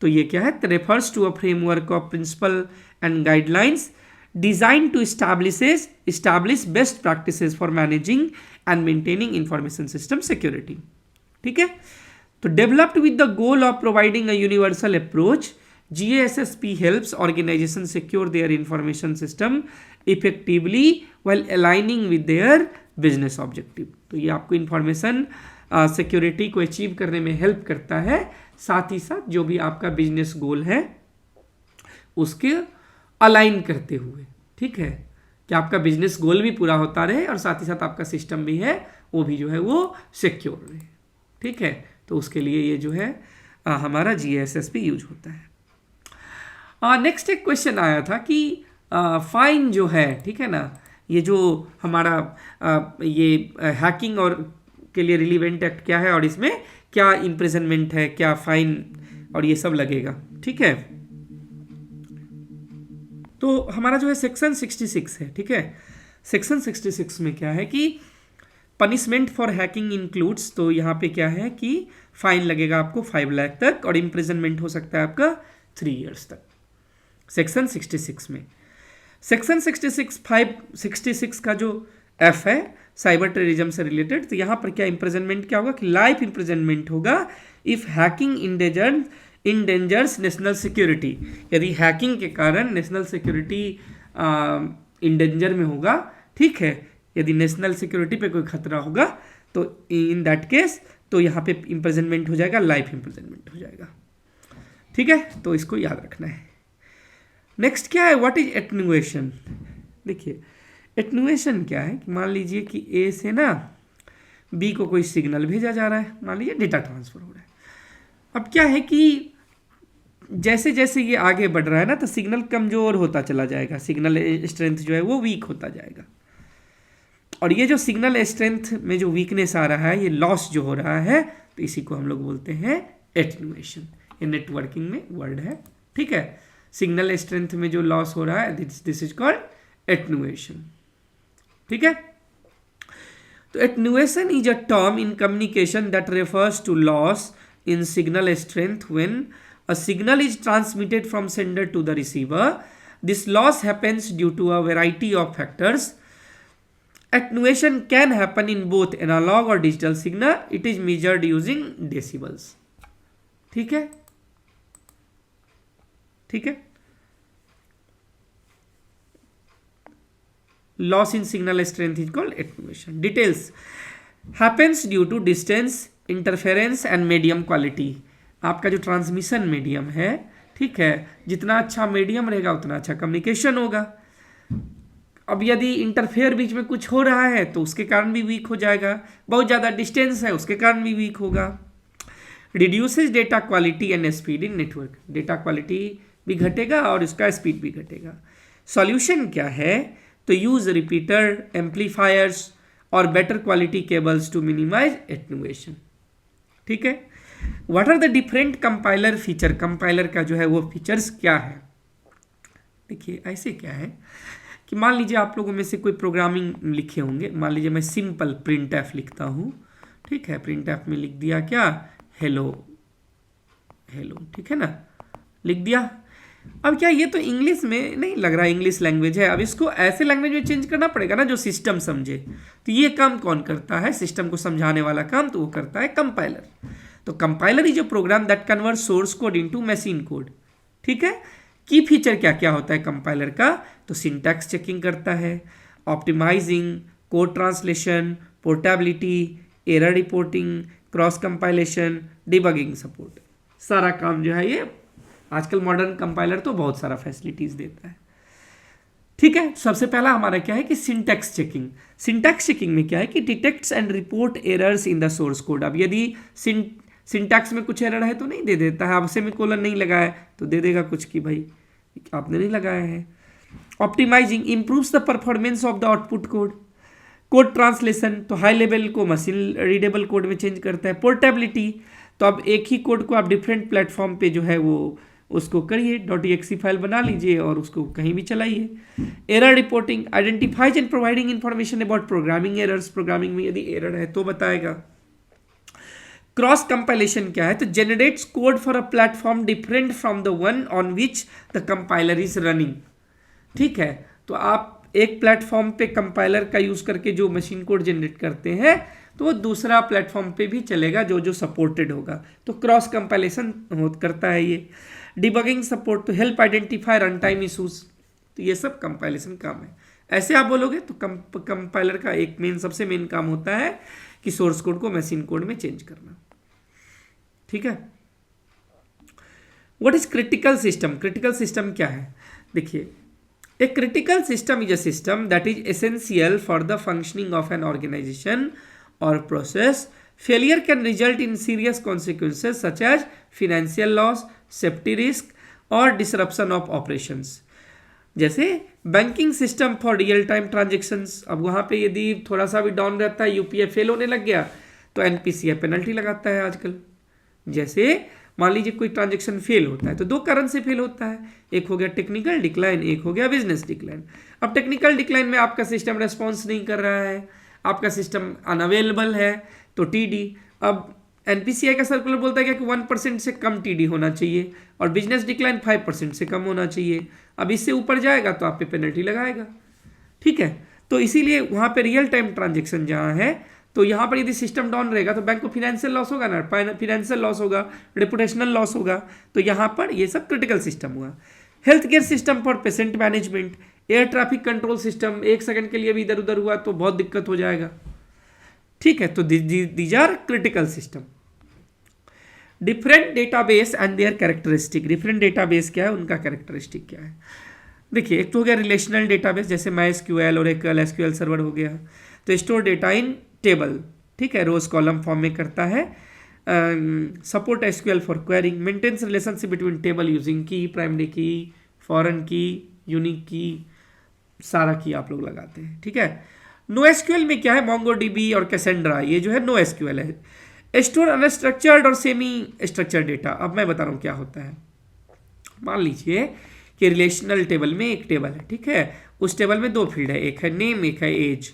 तो ये क्या है, refers to a framework of principle and guidelines design to establish best practices for managing and maintaining information system security. ठीक है, तो developed with the goal of providing a universal approach, GASSP helps organizations secure their information system effectively while aligning with their business objective। तो ये आपको information security को achieve करने में help करता है, साथ ही साथ जो भी आपका बिजनेस गोल है उसके अलाइन करते हुए। ठीक है, कि आपका बिजनेस गोल भी पूरा होता रहे और साथ ही साथ आपका सिस्टम भी है वो भी जो है वो सिक्योर रहे। ठीक है, तो उसके लिए ये जो है हमारा GASSP यूज होता है। नेक्स्ट एक क्वेश्चन आया था कि फाइन जो है, ठीक है ना, ये जो हमारा ये हैकिंग और के लिए रिलीवेंट एक्ट क्या है और इसमें क्या इम्प्रिजनमेंट है, क्या फाइन और ये सब लगेगा। ठीक है, तो हमारा जो है सेक्शन 66 है। ठीक है, सेक्शन 66 में क्या है कि पनिशमेंट फॉर हैकिंग इंक्लूड्स, तो यहाँ पे क्या है कि फाइन लगेगा आपको 5 लाख तक और इम्प्रिजनमेंट हो सकता है आपका 3 इयर्स तक सेक्शन 66 में। सेक्शन 66 का जो F है साइबर टेररिज्म से रिलेटेड, तो यहाँ पर क्या इम्प्रिजनमेंट क्या होगा कि लाइफ इम्प्रिजनमेंट होगा इफ हैकिंग इंडेंजर्स नेशनल सिक्योरिटी। यदि हैकिंग के कारण नेशनल सिक्योरिटी इंडेंजर में होगा, ठीक है, यदि नेशनल सिक्योरिटी पे कोई खतरा होगा तो इन दैट केस तो यहाँ पे इम्प्रिजनमेंट हो जाएगा, लाइफ इम्प्रिजनमेंट हो जाएगा। ठीक है, तो इसको याद रखना है। नेक्स्ट क्या है, व्हाट इज एटन्यूएशन। देखिए एटन्यूएशन क्या है कि मान लीजिए कि A से ना B को कोई सिग्नल भेजा जा रहा है, मान लीजिए डेटा ट्रांसफर हो रहा है। अब क्या है कि जैसे जैसे ये आगे बढ़ रहा है ना तो सिग्नल कमज़ोर होता चला जाएगा, सिग्नल स्ट्रेंथ जो है वो वीक होता जाएगा, और ये जो सिग्नल स्ट्रेंथ में जो वीकनेस आ रहा है, ये लॉस जो हो रहा है, तो इसी को हम लोग बोलते हैं एटन्यूएशन। ये नेटवर्किंग में वर्ड है। ठीक है, सिग्नल स्ट्रेंथ में जो लॉस हो रहा है दिस इज कॉल्ड एटन्यूएशन। ठीक है, तो attenuation is a term in communication that refers to loss in signal strength when a signal is transmitted from sender to the receiver. This loss happens due to a variety of factors. Attenuation can happen in both analog or digital signal. It is measured using decibels. ठीक है, ठीक है. Loss in signal strength is called attenuation. Details happens due to distance, interference and medium quality. आपका जो transmission medium है, ठीक है, जितना अच्छा मीडियम रहेगा उतना अच्छा कम्युनिकेशन होगा. अब यदि इंटरफेयर बीच में कुछ हो रहा है तो उसके कारण भी वीक हो जाएगा. बहुत ज़्यादा डिस्टेंस है उसके कारण भी वीक होगा. Reduces data quality and speed in network. Data quality भी घटेगा और इसका स्पीड भी घटेगा. सॉल्यूशन क्या है? तो यूज रिपीटर, एम्पलीफायर्स और better quality cables to minimise attenuation. ठीक है. What are the different compiler feature. Compiler का जो है वो फीचर्स क्या है? देखिए ऐसे क्या है कि मान लीजिए आप लोगों में से कोई प्रोग्रामिंग लिखे होंगे. मान लीजिए मैं सिंपल प्रिंट एफ लिखता हूँ. ठीक है, प्रिंट एफ में लिख दिया क्या, हेलो हेलो. ठीक है ना, लिख दिया. अब क्या ये तो इंग्लिश में नहीं लग रहा, इंग्लिश लैंग्वेज है. अब इसको ऐसे लैंग्वेज में चेंज करना पड़ेगा ना जो सिस्टम समझे. तो ये काम कौन करता है? सिस्टम को समझाने वाला काम तो वो करता है कंपाइलर. तो compiler is a program that convert source code into machine code. ठीक है. की फीचर क्या क्या होता है कंपाइलर का? तो सिंटैक्स चेकिंग करता है, optimising, code translation, portability, error reporting, cross compilation, debugging support. सारा काम जो है ये आजकल मॉडर्न कंपाइलर तो बहुत सारा फैसिलिटीज देता है. ठीक है. सबसे पहला हमारा क्या है कि सिंटैक्स चेकिंग. सिंटैक्स चेकिंग में क्या है कि detects and report errors in the source code. अब यदि सिंटैक्स में कुछ एरर है तो नहीं दे देता है. अब सेमीकोलन नहीं लगाया तो दे देगा कुछ कि भाई आपने नहीं लगाया है. Optimising improves the performance of the output code. Code translation तो हाई लेवल को मशीन रीडेबल कोड में चेंज करता है. पोर्टेबिलिटी तो अब एक ही कोड को आप डिफरेंट प्लेटफॉर्म पे जो है वो उसको करिए, .exe फाइल बना लीजिए और उसको कहीं भी चलाइए. Error reporting identifies and providing information about programming errors. Programming में यदि एरर है तो बताएगा. क्रॉस कंपाइलेशन क्या है? तो generates code for a platform different from the one on which the compiler is running. ठीक है. तो आप एक प्लेटफॉर्म पे कंपाइलर का यूज करके जो मशीन कोड जनरेट करते हैं तो वो दूसरा प्लेटफॉर्म पे भी चलेगा जो जो सपोर्टेड होगा. तो क्रॉस कंपाइलेशन करता है ये. डिबगिंग सपोर्ट तो help identify run time issues. तो ये सब कंपाइलेशन काम है. ऐसे आप बोलोगे तो कंपाइलर का एक सबसे मेन काम होता है कि सोर्स कोड को मशीन कोड में चेंज करना. ठीक है. What is critical system. Critical system क्या है? देखिए, a critical system is a system that is essential for the functioning of an organisation or process. Failure can result in serious consequences such as financial loss, safety risk और disruption of operations. जैसे banking system for real time transactions. अब वहाँ पे यदि थोड़ा सा भी down रहता है, यूपीआई फेल होने लग गया तो एनपीसीआई पेनल्टी लगाता है आजकल. जैसे मान लीजिए कोई ट्रांजेक्शन फेल होता है तो दो कारण से फेल होता है. एक हो गया टेक्निकल डिक्लाइन, एक हो गया बिजनेस डिक्लाइन. अब टेक्निकल डिक्लाइन में आपका सिस्टम रेस्पॉन्स नहीं कर रहा है, आपका सिस्टम अनअवेलेबल है तो टीडी. अब एनपीसीआई का सर्कुलर बोलता है कि 1% से कम टीडी होना चाहिए और बिजनेस डिक्लाइन 5% से कम होना चाहिए. अब इससे ऊपर जाएगा तो आप पे पेनल्टी लगाएगा. ठीक है. तो इसीलिए वहाँ पे रियल टाइम ट्रांजेक्शन जहाँ है तो यहाँ पर यदि सिस्टम डाउन रहेगा तो बैंक को फिनेंशियल लॉस होगा ना, फिनेंशियल लॉस होगा, रेपुटेशनल लॉस होगा. तो यहाँ पर ये सब क्रिटिकल सिस्टम हुआ. Health care system for patient management. Air traffic control system, एक सेकंड के लिए भी इधर उधर हुआ तो बहुत दिक्कत हो जाएगा. ठीक है. तो these are critical system. Different database and their characteristic. Different database क्या है, उनका कैरेक्टरिस्टिक क्या है. देखिए, एक तो हो गया रिलेशनल डेटाबेस जैसे MySQL, Oracle, SQL सर्वर हो गया. तो स्टोर डेटा इन टेबल. ठीक है, रोज कॉलम फॉर्म में करता है. Support SQL for querying. Maintains relationship between table using key, primary key, foreign key, unique key, सारा की आप लोग लगाते हैं. ठीक है. NoSQL में क्या है, MongoDB और कैसेंड्रा, ये जो है NoSQL है. स्टोर अनस्ट्रक्चर्ड और सेमी स्ट्रक्चर्ड डेटा. अब मैं बता रहा हूँ क्या होता है. मान लीजिए कि रिलेशनल टेबल में एक टेबल है. ठीक है. उस टेबल में दो फील्ड है, एक है नेम, एक है एज.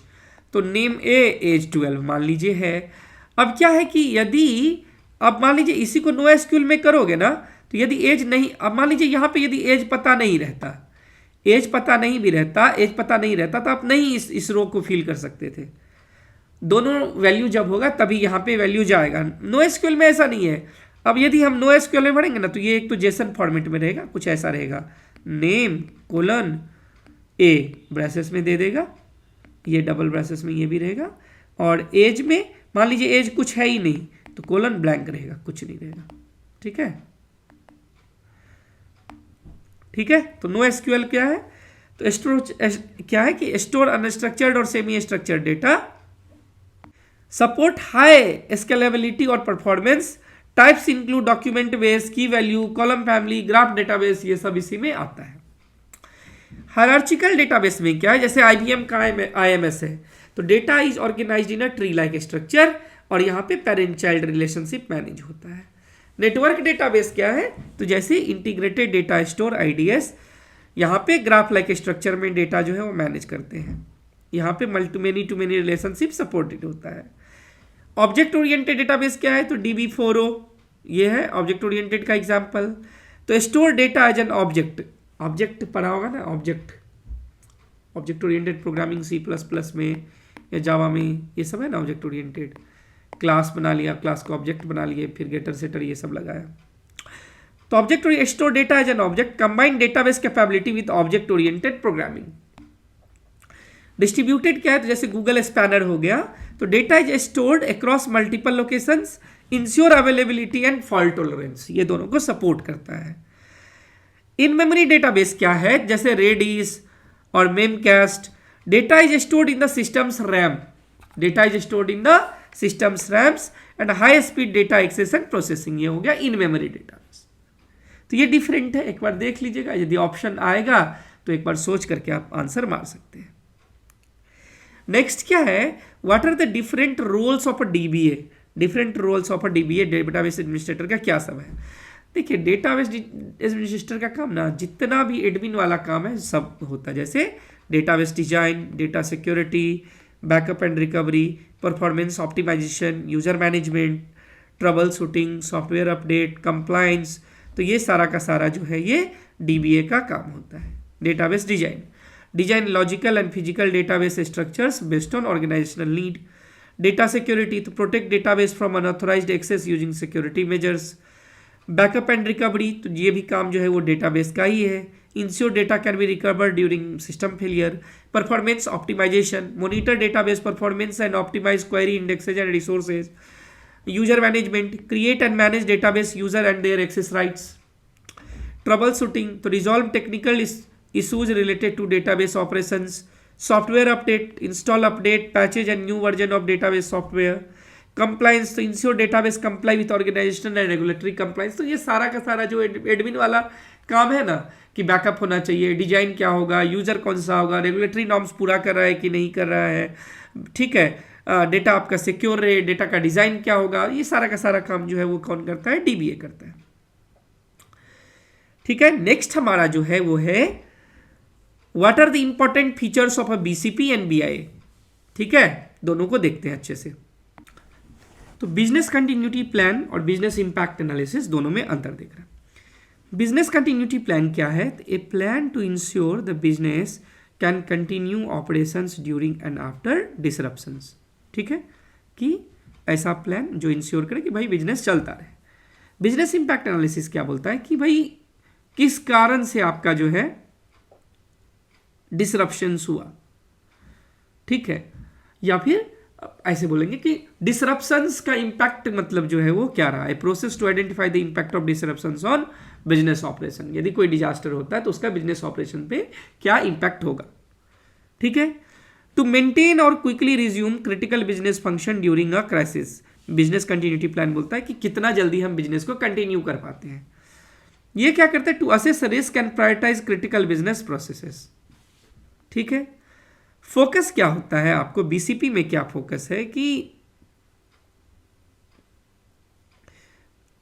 तो नेम ए एज 12 मान लीजिए है। अब क्या है कि यदि अब मान लीजिए इसी को नो एसक्यूएल में करोगे ना, तो यदि एज नहीं, अब मान लीजिए यहाँ पे यदि एज पता नहीं रहता, एज पता नहीं भी रहता, एज पता नहीं रहता तो आप नहीं इस रो को फिल कर सकते थे। दोनों वैल्यू जब होगा तभी यहाँ पे वैल्यू जाएगा। नो एसक्यूएल में ऐसा नहीं है। अब यदि हम नो एसक्यूएल में पढ़ेंगे ना, तो ये एक तो जेसन फॉर्मेट में रहेगा, कुछ ऐसा रहेगा, नेम कोलन ए ब्रैसेस में दे देगा, ये डबल ब्रैसेस में ये भी रहेगा, और एज में मान लीजिए एज कुछ है ही नहीं तो कोलन ब्लैंक रहेगा, कुछ नहीं रहेगा। ठीक है, ठीक है। तो नो एसक्यूएल क्या है, तो स्टोर क्या है कि स्टोर अनस्ट्रक्चर्ड और semi structured data, support high scalability और performance, types include document base, key value, column family, graph database, ये सब इसी में आता है। हायरार्चिकल डेटाबेस में क्या है, जैसे आईबीएम का आईएमएस है, तो data is organised in a tree like structure, और यहाँ पे पेरेंट चाइल्ड रिलेशनशिप मैनेज होता है। नेटवर्क डेटाबेस क्या है, तो जैसे इंटीग्रेटेड डेटा स्टोर आईडीएस, यहाँ पे ग्राफ लाइक स्ट्रक्चर में डेटा जो है वो मैनेज करते हैं। यहाँ पे many to many relationship supported होता है। ऑब्जेक्ट ओरिएंटेड डेटाबेस क्या है, तो DB4O, ये है ऑब्जेक्ट ओरिएंटेड का एग्जांपल। तो store data as an object, object पढ़ा होगा ना, ऑब्जेक्ट ओरिएंटेड प्रोग्रामिंग C++ में या जावा में, ये सब है ना ऑब्जेक्ट ओरिएंटेड। क्लास बना लिया, क्लास को ऑब्जेक्ट बना लिए, फिर गेटर सेटर ये सब लगाया। तो object store data as an object, combine database capability with object oriented programming. Distributed क्या है, तो जैसे गूगल स्पैनर हो गया, तो data is stored across multiple locations, ensure availability and fault tolerance, ये दोनों को सपोर्ट करता है। इन मेमोरी डेटाबेस क्या है, जैसे रेडिस और Memcached, data is stored in the systems RAM, data is stored in the systems RAMs and high speed data access and processing, ये हो गया इन मेमोरी डेटाबेस। तो ये डिफरेंट है, एक बार देख लीजिएगा, यदि ऑप्शन आएगा तो एक बार सोच करके आप आंसर मार सकते हैं। नेक्स्ट क्या है, what are the different roles of a DBA, different roles of a DBA, database administrator का क्या सब है। देखिए डेटाबेस एडमिनिस्ट्रेटर का काम ना, जितना भी एडमिन वाला काम है सब होता है, जैसे database design, data security, backup and recovery, performance optimisation, user management, troubleshooting, software update, compliance, तो ये सारा का सारा जो है ये डीबीए का काम होता है। Database design, design logical and physical database structures based on organizational need. Data security, तो protect database from unauthorized access using security measures. Backup and recovery, तो ये भी काम जो है वो डेटाबेस का ही है। Ensure data can be recovered during system failure. Performance optimization, monitor database performance and optimize query indexes and resources. User management, create and manage database user and their access rights. Troubleshooting, तो resolve technical issues related to database operations. Software update, install update patches and new version of database software. Compliance, तो ensure database comply with organizational and regulatory compliance। तो ये सारा का सारा जो admin वाला काम है ना, कि बैकअप होना चाहिए, डिजाइन क्या होगा, यूजर कौन सा होगा, रेगुलेटरी नॉर्म्स पूरा कर रहा है कि नहीं कर रहा है, ठीक है, डेटा आपका सिक्योर रहे, डेटा का डिजाइन क्या होगा, ये सारा का सारा काम जो है वो कौन करता है, डीबीए करता है। ठीक है, नेक्स्ट हमारा जो है वो है what are the important features of a BCP and BIA. ठीक है, दोनों को देखते हैं अच्छे से। तो बिजनेस कंटिन्यूटी प्लान और बिजनेस इंपैक्ट एनालिसिस दोनों में अंतर देख रहे हैं। बिजनेस कंटिन्यूटी प्लान क्या है, a plan to ensure the business can continue operations during and after disruptions. ठीक है, कि ऐसा प्लान जो इंश्योर करे कि भाई बिजनेस चलता रहे। बिजनेस इंपैक्ट एनालिसिस क्या बोलता है कि भाई किस कारण से आपका जो है डिसरप्शंस हुआ, ठीक है, या फिर ऐसे बोलेंगे कि डिसरप्शंस का इंपैक्ट मतलब जो है वो क्या रहा है। Process to identify the impact of disruptions on business operation, यदि कोई डिजास्टर होता है तो उसका बिजनेस ऑपरेशन पे क्या इंपैक्ट होगा। ठीक है, टू मेंटेन और quickly resume critical business function during a crisis. Business continuity plan बोलता है कि कितना जल्दी हम बिजनेस को कंटिन्यू कर पाते हैं। ये क्या करता है, to assess risk and prioritise critical business processes. ठीक है, फोकस क्या होता है आपको बीसीपी में, क्या फोकस है कि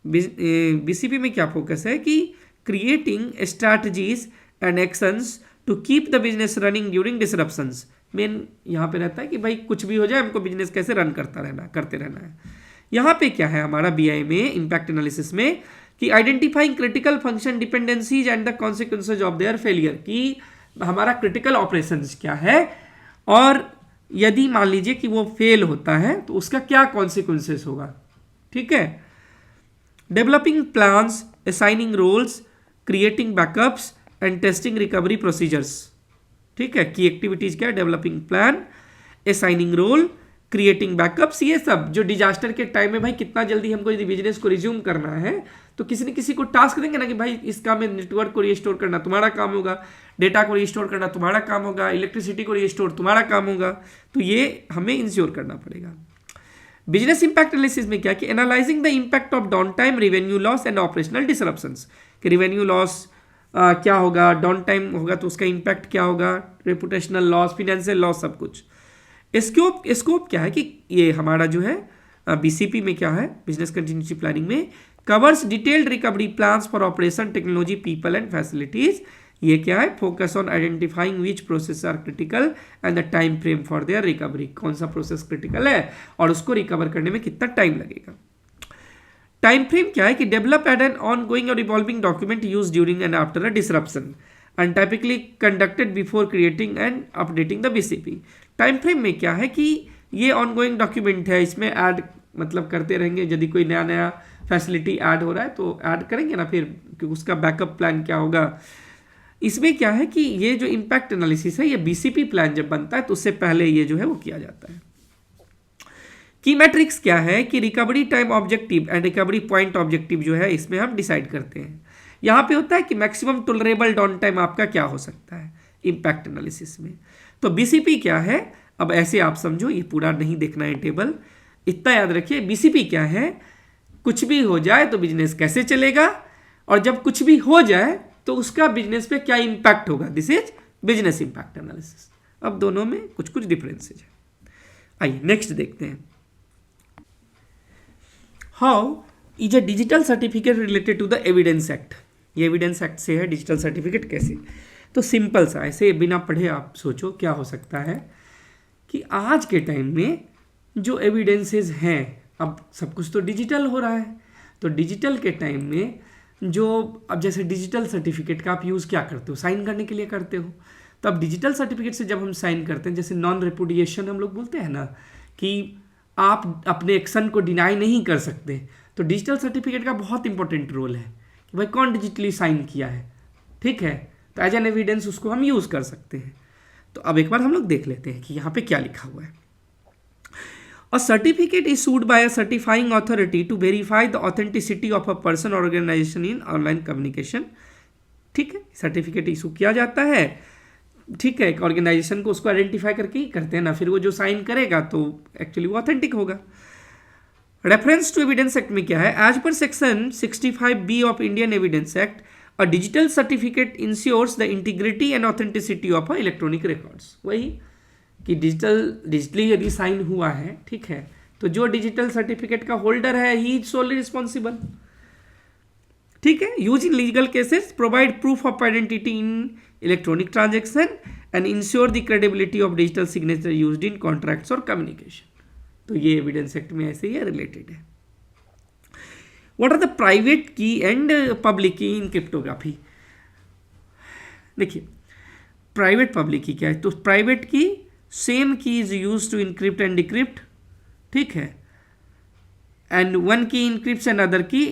बीसीपी में क्या फोकस है कि creating strategies and actions to keep the business running during disruptions. Main यहाँ पे रहता है कि भाई कुछ भी हो जाए हमको बिजनेस कैसे रन करते रहना है। यहाँ पे क्या है हमारा बीआई में इम्पैक्ट एनालिसिस में कि identifying critical function dependencies and the consequences of their failure, कि हमारा क्रिटिकल ऑपरेशंस क्या है और यदि मान लीजिए कि वो फेल होता है तो उसका क्या कॉन्सिक्वेंसेस होगा। ठीक है, developing plans, assigning roles, creating backups and testing recovery procedures. ठीक है, की एक्टिविटीज क्या है, developing plan, assigning role, creating backups, ये सब जो डिजास्टर के टाइम में भाई कितना जल्दी हमको यदि बिजनेस को रिज्यूम करना है तो किसी न किसी को टास्क देंगे ना कि भाई इस काम में नेटवर्क को रिस्टोर करना तुम्हारा काम होगा, डेटा को रिस्टोर करना तुम्हारा काम होगा, इलेक्ट्रिसिटी को रिस्टोर तुम्हारा काम होगा, तो ये हमें इंश्योर करना पड़ेगा। बिजनेस इंपैक्ट एनालिसिस में क्या कि analysing the impact of down time, revenue loss and operational disruptions, कि रेवेन्यू लॉस क्या होगा, डाउन टाइम होगा तो उसका इंपैक्ट क्या होगा, रेपुटेशनल लॉस, फिनेंशियल लॉस, सब कुछ। स्कोप क्या है कि ये हमारा जो है बीसीपी में क्या है, बिजनेस कंटिन्यूटी प्लानिंग में covers detailed recovery plans for operation, technology, people and facilities. ये क्या है, focus on identifying which process are critical and the time frame for their recovery, कौन सा प्रोसेस क्रिटिकल है और उसको रिकवर करने में कितना टाइम लगेगा। टाइम फ्रेम क्या है कि develop at an ongoing और evolving document use during and after a disruption and typically conducted before creating and updating the BCP. Time frame में क्या है कि ये ऑनगोइंग डॉक्यूमेंट है, इसमें ऐड मतलब करते रहेंगे, यदि कोई नया फैसिलिटी ऐड हो रहा है तो ऐड करेंगे ना, फिर उसका बैकअप प्लान क्या होगा। इसमें क्या है कि ये जो इम्पैक्ट एनालिसिस है ये बीसीपी प्लान जब बनता है तो उससे पहले ये जो है वो किया जाता है। की मैट्रिक्स क्या है कि recovery time objective and recovery point objective जो है इसमें हम डिसाइड करते हैं। यहाँ पे होता है कि मैक्सिमम टॉलरेबल डाउन टाइम आपका क्या हो सकता है इम्पैक्ट एनालिसिस में। तो बीसीपी क्या है, अब ऐसे आप समझो, ये पूरा नहीं देखना है टेबल, इतना याद रखिए। बीसीपी क्या है, कुछ भी हो जाए तो बिजनेस कैसे चलेगा, और जब कुछ भी हो जाए तो उसका बिजनेस पे क्या इंपैक्ट होगा, this is business impact analysis. अब दोनों में कुछ कुछ डिफरेंसेज है। आइए नेक्स्ट देखते हैं, how is a digital certificate related to the evidence act. ये एविडेंस एक्ट से है डिजिटल सर्टिफिकेट कैसे, तो सिंपल सा ऐसे बिना पढ़े आप सोचो क्या हो सकता है कि आज के टाइम में जो एविडेंसेस हैं, अब सब कुछ तो डिजिटल हो रहा है, तो डिजिटल के टाइम में जो अब जैसे डिजिटल सर्टिफिकेट का आप यूज़ क्या करते हो, साइन करने के लिए करते हो। तो अब डिजिटल सर्टिफिकेट से जब हम साइन करते हैं, जैसे नॉन रेपुडिएशन हम लोग बोलते हैं ना कि आप अपने एक्शन को डिनाई नहीं कर सकते, तो डिजिटल सर्टिफिकेट का बहुत इंपॉर्टेंट रोल है कि भाई कौन डिजिटली साइन किया है। ठीक है, तो एज एन एविडेंस उसको हम यूज़ कर सकते हैं। तो अब एक बार हम लोग देख लेते हैं कि यहाँ पे क्या लिखा हुआ है। A certificate issued by a certifying authority to verify the authenticity of a person or organization in online communication। ठीक है, सर्टिफिकेट इशू किया जाता है, ठीक है, एक ऑर्गेनाइजेशन को उसको आइडेंटिफाई करके ही करते हैं ना, फिर वो जो साइन करेगा तो एक्चुअली वो ऑथेंटिक होगा। रेफरेंस टू एविडेंस एक्ट में क्या है, as per section 65B of Indian evidence act a digital certificate ensures the integrity and authenticity of a electronic records. वही कि डिजिटली यदि साइन हुआ है, ठीक है, तो जो डिजिटल सर्टिफिकेट का होल्डर है ही इज सोली रिस्पॉन्सिबल। ठीक है, use in legal cases, provide proof of identity in electronic transaction and ensure the credibility of digital signature used in contracts और कम्युनिकेशन। तो ये एविडेंस एक्ट में ऐसे ही रिलेटेड है। What are the private key and public key in cryptography. देखिए private public key क्या है, तो private key same key is use to encrypt and decrypt, ठीक है, एंड वन की इनक्रिप्ट्स एंड अदर की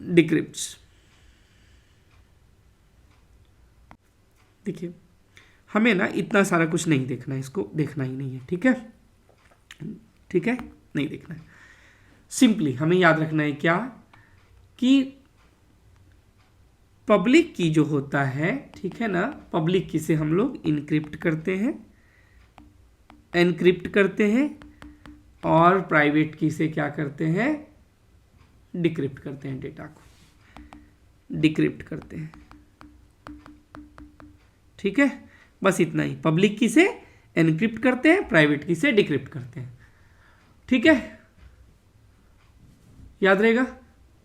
डिक्रिप्ट्स। देखिए हमें ना इतना सारा कुछ नहीं देखना है, इसको देखना ही नहीं है, ठीक है, ठीक है, नहीं देखना है। सिंपली हमें याद रखना है क्या कि पब्लिक की जो होता है, ठीक है ना, पब्लिक की से हम लोग इनक्रिप्ट करते हैं, एनक्रिप्ट करते हैं, और प्राइवेट की से क्या करते हैं, डिक्रिप्ट करते हैं, डेटा को डिक्रिप्ट करते हैं। ठीक है, बस इतना ही, पब्लिक की से एनक्रिप्ट करते हैं, प्राइवेट की से डिक्रिप्ट करते हैं। ठीक है, याद रहेगा,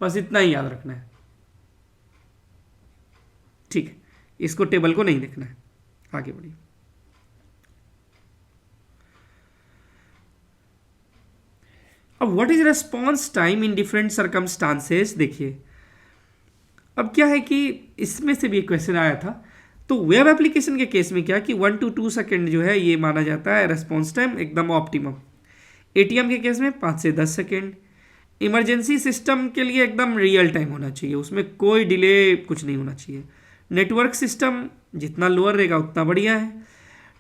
बस इतना ही याद रखना है। ठीक है, इसको टेबल को नहीं देखना है। आगे बढ़िए। अब what is response time in different circumstances, देखिए अब क्या है कि इसमें से भी एक क्वेश्चन आया था। तो वेब एप्लीकेशन के केस में क्या कि 1 to 2 सेकेंड जो है ये माना जाता है रेस्पॉन्स टाइम एकदम ऑप्टिमम। एटीएम के केस में 5 से 10 सेकेंड। इमरजेंसी सिस्टम के लिए एकदम रियल टाइम होना चाहिए, उसमें कोई डिले कुछ नहीं होना चाहिए। नेटवर्क सिस्टम जितना लोअर रहेगा उतना बढ़िया है।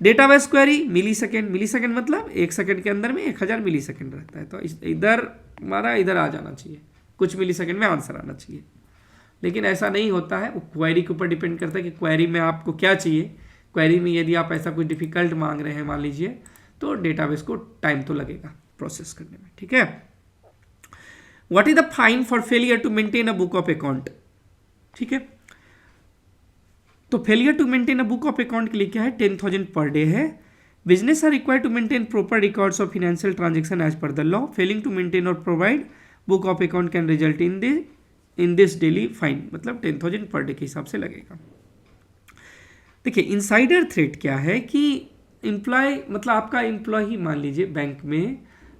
डेटाबेस क्वेरी मिली सेकेंड मतलब 1 सेकेंड के अंदर में 1000 मिली सेकेंड रहता है, तो इधर हमारा इधर आ जाना चाहिए, कुछ मिली सेकेंड में आंसर आना चाहिए। लेकिन ऐसा नहीं होता है, वो क्वेरी के ऊपर डिपेंड करता है कि क्वेरी में आपको क्या चाहिए। क्वेरी में यदि आप ऐसा कुछ डिफिकल्ट मांग रहे हैं मान लीजिए, तो डेटाबेस को टाइम तो लगेगा प्रोसेस करने में, ठीक है। What is the fine for failure to maintain a book of account, ठीक है। तो failure to maintain a book of account के लिए क्या है, 10,000 पर डे है। Business are required to maintain proper records of financial transaction as per the law. Failing to maintain और provide book of account can result in this daily fine, मतलब 10,000 per day के हिसाब से लगेगा। देखिए insider threat क्या है कि एम्प्लॉय मतलब आपका एम्प्लॉय मान लीजिए बैंक में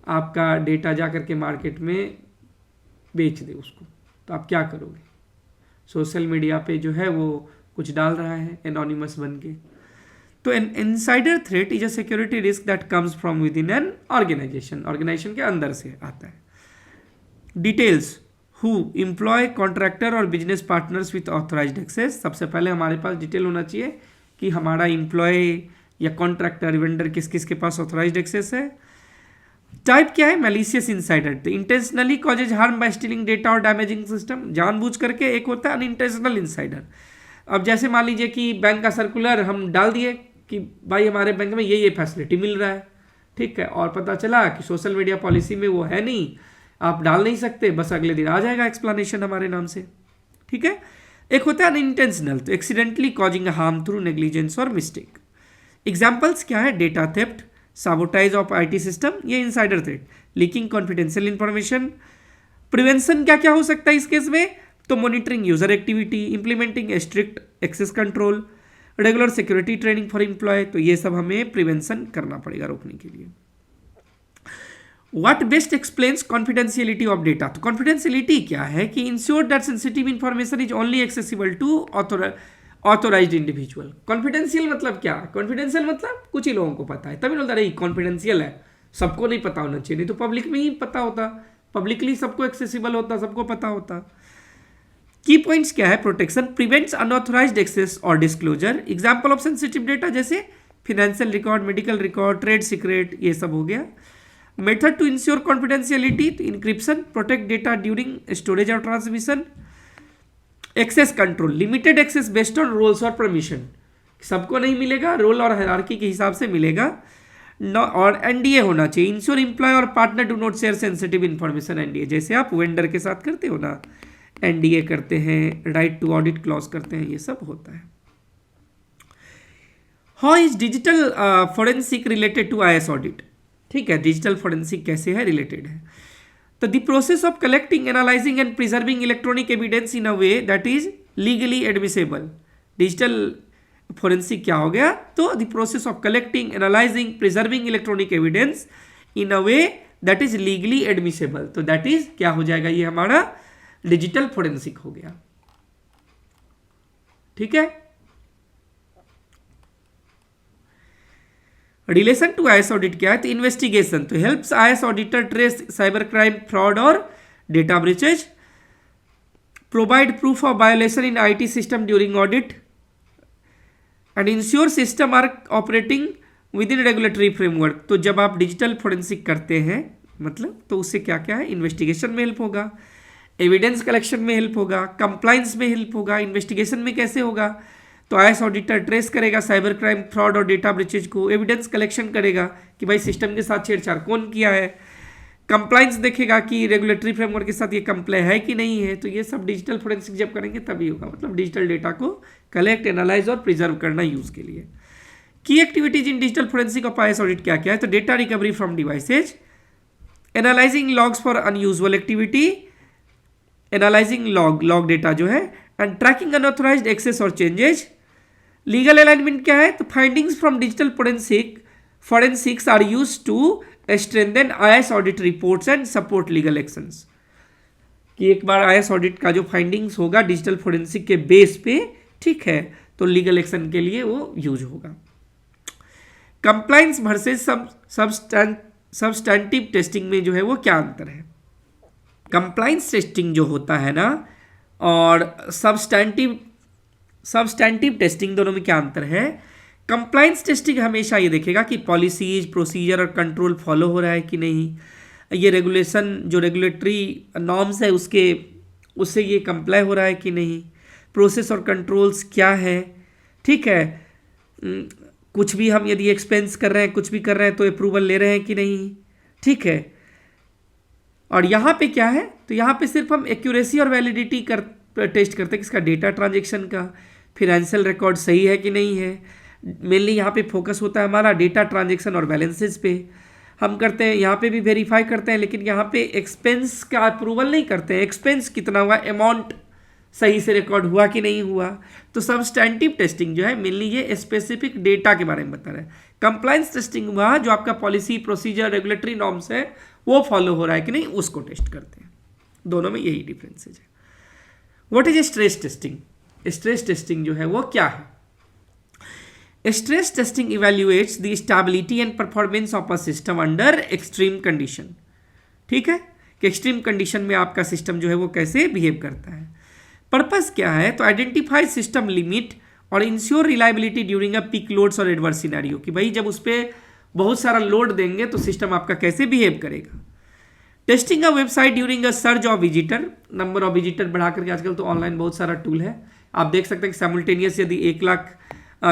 आपका डेटा जा करके मार्केट में बेच दे उसको, तो आप क्या करोगे। सोशल मीडिया पे जो है वो कुछ डाल रहा है एनोनिमस बन के। तो an insider threat is a security risk that comes from within an organisation के अंदर से आता है। डिटेल्स हु एम्प्लॉय कॉन्ट्रैक्टर और business partners with authorised access. सबसे पहले हमारे पास डिटेल होना चाहिए कि हमारा एम्प्लॉय या कॉन्ट्रैक्टर वेंडर किस किस के पास ऑथराइज्ड एक्सेस है। टाइप क्या है, मैलिशियस इनसाइडर, तो intentionally causes harm bye stealing data और डैमेजिंग सिस्टम, जानबूझ करके। एक होता है अनइंटेंशनल इनसाइडर। अब जैसे मान लीजिए कि बैंक का सर्कुलर हम डाल दिए कि भाई हमारे बैंक में ये फैसिलिटी मिल रहा है, ठीक है, और पता चला कि सोशल मीडिया पॉलिसी में वो है नहीं, आप डाल नहीं सकते, बस अगले दिन आ जाएगा एक्सप्लेनेशन हमारे नाम से, ठीक है। एक होता है अनइंटेंशनल, तो accidentally causing harm through negligence और मिस्टेक। एग्जाम्पल्स क्या है, data theft, sabotage of IT system, ये insider threat, leaking confidential information. Prevention क्या क्या हो सकता है इस केस में, तो monitoring user activity, implementing strict access control, regular security training for employee, तो ये सब हमें प्रिवेंशन करना पड़ेगा रोकने के लिए। What best explains confidentiality of data, तो कॉन्फिडेंशियलिटी क्या है कि ensure that sensitive information is only accessible to authorised individual. Confidential मतलब क्या, कॉन्फिडेंशियल मतलब कुछ ही लोगों को पता है, तभी बोलता रही कॉन्फिडेंशियल है, सबको नहीं पता होना चाहिए, नहीं तो पब्लिक में ही पता होता, पब्लिकली सबको एक्सेसिबल होता, सबको पता होता। की पॉइंट्स क्या है, प्रोटेक्शन, प्रिवेंट्स अनऑथराइज्ड एक्सेस और disclosure. Example of sensitive data जैसे financial record, medical record, trade secret, ये सब हो गया। मेथड टू इंश्योर कॉन्फिडेंशियलिटी, तो encryption, protect data during storage और transmission. Access control, limited access based on roles और permission, सबको नहीं मिलेगा, रोल और हायरार्की के हिसाब से मिलेगा। और एनडीए होना चाहिए, इंश्योर एम्प्लॉय और partner do not share sensitive information. NDA जैसे आप वेंडर के साथ करते हो ना, एनडीए करते हैं, राइट टू ऑडिट क्लॉज करते हैं, ये सब होता है। How is digital forensic related to IS audit, ठीक है, डिजिटल फोरेंसिक कैसे है, रिलेटेड है। तो the process of collecting, analysing and preserving electronic evidence in a way that is legally admissible. Digital forensic क्या हो गया, तो the process of collecting, analysing, preserving electronic evidence in a way that is legally admissible, तो that is क्या हो जाएगा, ये हमारा डिजिटल फोरेंसिक हो गया, ठीक है। रिलेशन टू आईएस ऑडिट क्या है, तो इन्वेस्टिगेशन, तो helps IS auditor trace cyber crime, fraud और data breaches. Provide proof of violation in IT system during audit and ensure system are operating within regulatory framework. तो जब आप digital forensic करते हैं मतलब, तो उससे क्या क्या है, इन्वेस्टिगेशन में हेल्प होगा, एविडेंस कलेक्शन में हेल्प होगा, कंप्लाइंस में हेल्प होगा। इन्वेस्टिगेशन में कैसे होगा, तो आईएस ऑडिटर ट्रेस करेगा साइबर क्राइम, फ्रॉड और डेटा ब्रीचेज को, एविडेंस कलेक्शन करेगा कि भाई सिस्टम के साथ छेड़छाड़ कौन किया है, कंप्लाइंस देखेगा कि रेगुलेटरी फ्रेमवर्क के साथ ये कंप्लाई है कि नहीं है। तो ये सब डिजिटल फोरेंसिक जब करेंगे तभी होगा, मतलब डिजिटल डेटा को कलेक्ट, एनालाइज और प्रिजर्व करना यूज के लिए। Key activities in digital forensic of IS audit क्या क्या है, तो data recovery from devices, analysing logs for unusual activity, analysing log data जो है, एंड ट्रैकिंग अनऑथराइज्ड एक्सेस और चेंजेज, लीगल अलाइनमेंट क्या है? तो findings from digital forensics are used to strengthen IAS audit reports and support legal actions. कि एक बार IAS audit का जो फाइंडिंग्स होगा डिजिटल फोरेंसिक के बेस पे, ठीक है, तो लीगल एक्शन के लिए वो यूज होगा। कंप्लायंस वर्सेस सब्सटैंटिव टेस्टिंग में जो है वो क्या अंतर है? कंप्लायंस टेस्टिंग जो होता है ना और सब्सटैंटिव टेस्टिंग, दोनों में क्या अंतर है? कंप्लायंस टेस्टिंग हमेशा ये देखेगा कि पॉलिसीज, प्रोसीजर और कंट्रोल फॉलो हो रहा है कि नहीं, ये रेगुलेशन जो रेगुलेटरी नॉर्म्स है उससे ये कंप्लाई हो रहा है कि नहीं, प्रोसेस और कंट्रोल्स क्या है, ठीक है, कुछ भी हम यदि एक्सपेंस कर रहे हैं, कुछ भी कर रहे हैं तो अप्रूवल ले रहे हैं कि नहीं, ठीक है। और यहाँ पे क्या है? तो यहाँ पे सिर्फ हम एक्यूरेसी और वैलिडिटी टेस्ट करते हैं, किसका? डेटा ट्रांजेक्शन का, फिनेंशियल रिकॉर्ड सही है कि नहीं है। मेनली यहाँ पे फोकस होता है हमारा डेटा ट्रांजेक्शन और बैलेंसेस पे हम करते हैं, यहाँ पे भी वेरीफाई करते हैं, लेकिन यहाँ पे एक्सपेंस का अप्रूवल नहीं करते हैं। एक्सपेंस कितना हुआ, अमाउंट सही से रिकॉर्ड हुआ कि नहीं हुआ। तो सब्सटैंटिव टेस्टिंग जो है मेनली ये स्पेसिफिक डेटा के बारे में बता रहा है। कंप्लायंस टेस्टिंग हुआ जो आपका पॉलिसी, प्रोसीजर, रेगुलेटरी नॉर्म्स है वो फॉलो हो रहा है कि नहीं, उसको टेस्ट करते हैं। दोनों में यही डिफरेंसेज है। What is stress testing? Stress testing जो है वो क्या है? Stress testing evaluates the stability and performance of a system under extreme condition. ठीक है, कि एक्सट्रीम कंडीशन में आपका सिस्टम जो है वो कैसे बिहेव करता है। पर्पस क्या है? तो आइडेंटिफाई सिस्टम लिमिट और ensure reliability during a peak loads और एडवर्स सिनेरियो, कि भाई जब उस पर बहुत सारा लोड देंगे तो सिस्टम आपका कैसे बिहेव करेगा। Testing a website during a surge of visitor, number of visitor बढ़ा करके आजकल तो ऑनलाइन बहुत सारा टूल है, आप देख सकते हैं कि साइमल्टेनियस यदि 1 लाख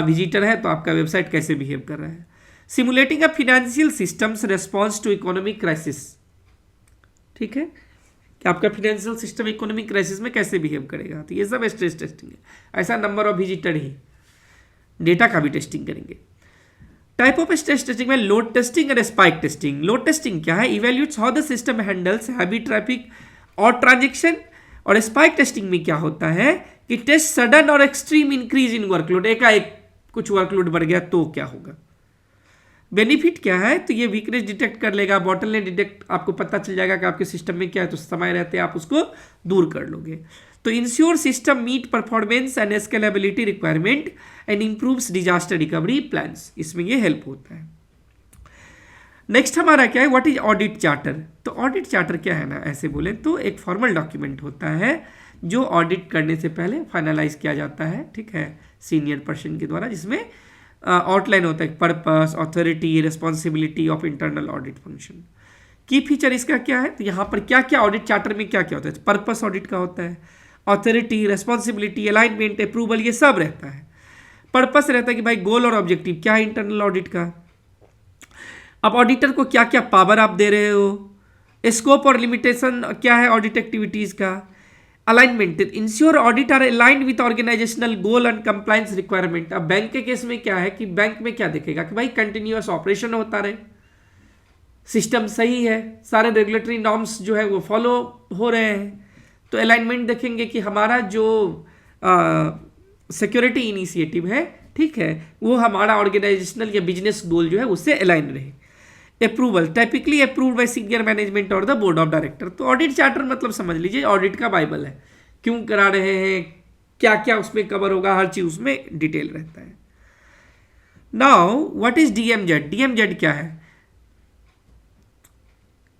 विजिटर है तो आपका वेबसाइट कैसे बिहेव कर रहा है। Simulating a financial system's response to economic crisis, ठीक है, कि आपका फिनेंशियल सिस्टम इकोनॉमिक क्राइसिस में कैसे बिहेव करेगा। तो ये सब स्ट्रेस टेस्टिंग है। ऐसा नंबर ऑफ विजिटर ही, डेटा का भी टेस्टिंग करेंगे। टाइप ऑफ स्ट्रेस टेस्टिंग में लोड टेस्टिंग और स्पाइक टेस्टिंग। लोड टेस्टिंग क्या है? Evaluates how the system handles heavy traffic और ट्रांजेक्शन। और स्पाइक टेस्टिंग में क्या होता है कि टेस्ट सडन और एक्सट्रीम इंक्रीज इन वर्कलोड, एकाएक कुछ वर्कलोड बढ़ गया तो क्या होगा। बेनिफिट क्या है? तो ये वीकनेस डिटेक्ट कर लेगा, बॉटलनेक डिटेक्ट, आपको पता चल जाएगा कि आपके सिस्टम में क्या है, तो समय रहते आप उसको दूर कर लोगे। तो ensure system meet performance and scalability requirement and improves disaster recovery plans, इसमें ये हेल्प होता है। नेक्स्ट हमारा क्या है? What is audit charter. तो ऑडिट चार्टर क्या है ना, ऐसे बोले तो एक फॉर्मल डॉक्यूमेंट होता है जो ऑडिट करने से पहले फाइनलाइज किया जाता है, ठीक है, सीनियर पर्सन के द्वारा, जिसमें आउटलाइन होता है purpose, authority, responsibility of internal audit function. की फीचर इसका क्या है? तो यहाँ पर क्या क्या ऑडिट चार्टर में क्या क्या होता है? पर्पस ऑडिट का होता है, ऑथोरिटी, रिस्पॉन्सिबिलिटी, अलाइनमेंट, अप्रूवल, ये सब रहता है। पर्पस रहता है कि भाई गोल और ऑब्जेक्टिव क्या है इंटरनल ऑडिट का। अब ऑडिटर को क्या क्या पावर आप दे रहे हो, स्कोप और लिमिटेशन क्या है ऑडिट एक्टिविटीज का। Alignment, ensure audit are aligned with organisational goal and compliance requirement. अब बैंक के केस में क्या है कि बैंक में क्या देखेगा कि भाई कंटिन्यूअस ऑपरेशन होता रहे, सिस्टम सही है, सारे रेगुलेटरी नॉर्म्स जो है वो फॉलो हो रहे हैं। तो अलाइनमेंट देखेंगे कि हमारा जो सिक्योरिटी इनिशिएटिव है, ठीक है, वो हमारा ऑर्गेनाइजेशनल या बिजनेस गोल जो है उससे अलाइन रहे। Approval, typically approved by senior management और द बोर्ड ऑफ डायरेक्टर। तो ऑडिट चार्टर मतलब समझ लीजिए ऑडिट का बाइबल है, क्यों करा रहे हैं, क्या क्या उसमें कवर होगा, हर चीज उसमें डिटेल रहता है। Now what is DMZ. DMZ क्या है?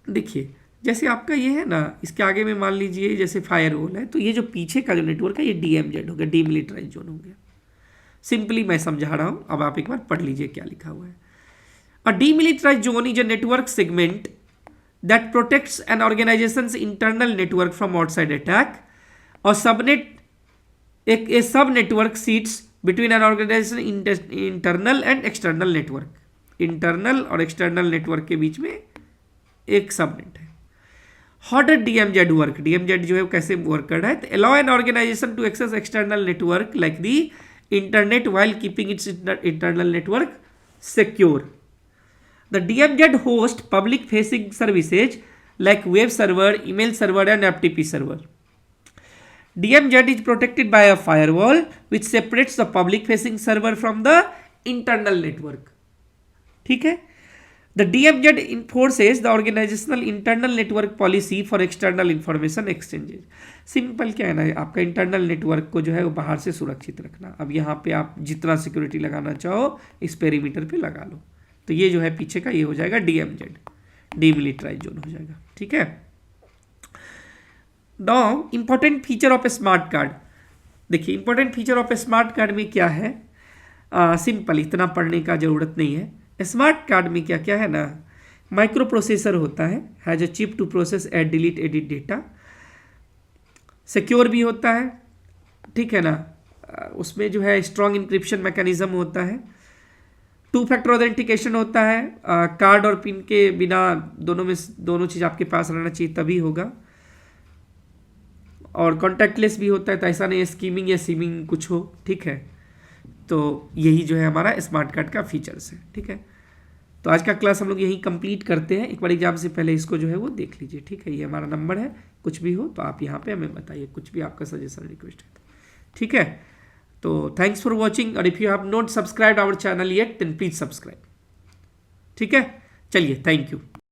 देखिए जैसे आपका ये है ना, इसके आगे में मान लीजिए जैसे फायरवॉल है, तो ये जो पीछे का जो नेटवर्क है ये डीएमजेड हो गया, डीमिलिटराइज्ड जोन हो गया। सिंपली मैं समझा रहा हूं, अब आप एक बार पढ़ लीजिए क्या लिखा हुआ है। A demilitarized zone is a network segment that protects an organization's internal network from outside attack. और सबनेट एक subnetwork sits between an organisation internal and external network. Internal और एक्सटर्नल नेटवर्क के बीच में एक सबनेट है। How does DMZ work? DMZ जो है कैसे वर्क कर रहा है? Allow an organisation to access external network like the internet while keeping its internal network secure. The DMZ hosts public-facing services like web server, email server, and FTP server. DMZ is protected by a firewall which separates the public facing server from the internal network. ठीक है. The DMZ enforces the organizational internal network policy for external information exchanges. Simple क्या है ना, आपका internal network को जो है वो बाहर से सुरक्षित रखना. अब यहाँ पे आप जितना सिक्योरिटी लगाना चाहो इस पेरीमीटर पे लगा लो. तो ये जो है पीछे का ये हो जाएगा DMZ, डीमिलिटराइज जोन हो जाएगा. ठीक है. Now important feature of a smart card. देखिए important feature of a smart card में क्या है, सिंपल, इतना पढ़ने का जरूरत नहीं है. स्मार्ट कार्ड में क्या क्या है ना, माइक्रो प्रोसेसर होता है, has a chip to process add delete edit data. Secure भी होता है, ठीक है ना. उसमें जो है स्ट्रॉन्ग इंक्रिप्शन मैकेनिज्म होता है. 2 फैक्टर ऑथेंटिकेशन होता है. कार्ड और पिन के बिना दोनों चीज़ आपके पास रहना चाहिए तभी होगा. और कॉन्टैक्टलेस भी होता है, तो ऐसा नहीं है स्कीमिंग या सीमिंग कुछ हो. ठीक है. तो यही जो है हमारा स्मार्ट कार्ड का फीचर्स है. ठीक है. तो आज का क्लास हम लोग यही कंप्लीट करते हैं. एक बार एग्जाम से पहले इसको जो है वो देख लीजिए. ठीक है. ये हमारा नंबर है, कुछ भी हो तो आप यहाँ पे हमें बताइए, कुछ भी आपका सजेशन रिक्वेस्ट है. ठीक है. तो थैंक्स फॉर वॉचिंग, और if you have not subscribed our channel yet then please subscribe. ठीक है. चलिए, थैंक यू.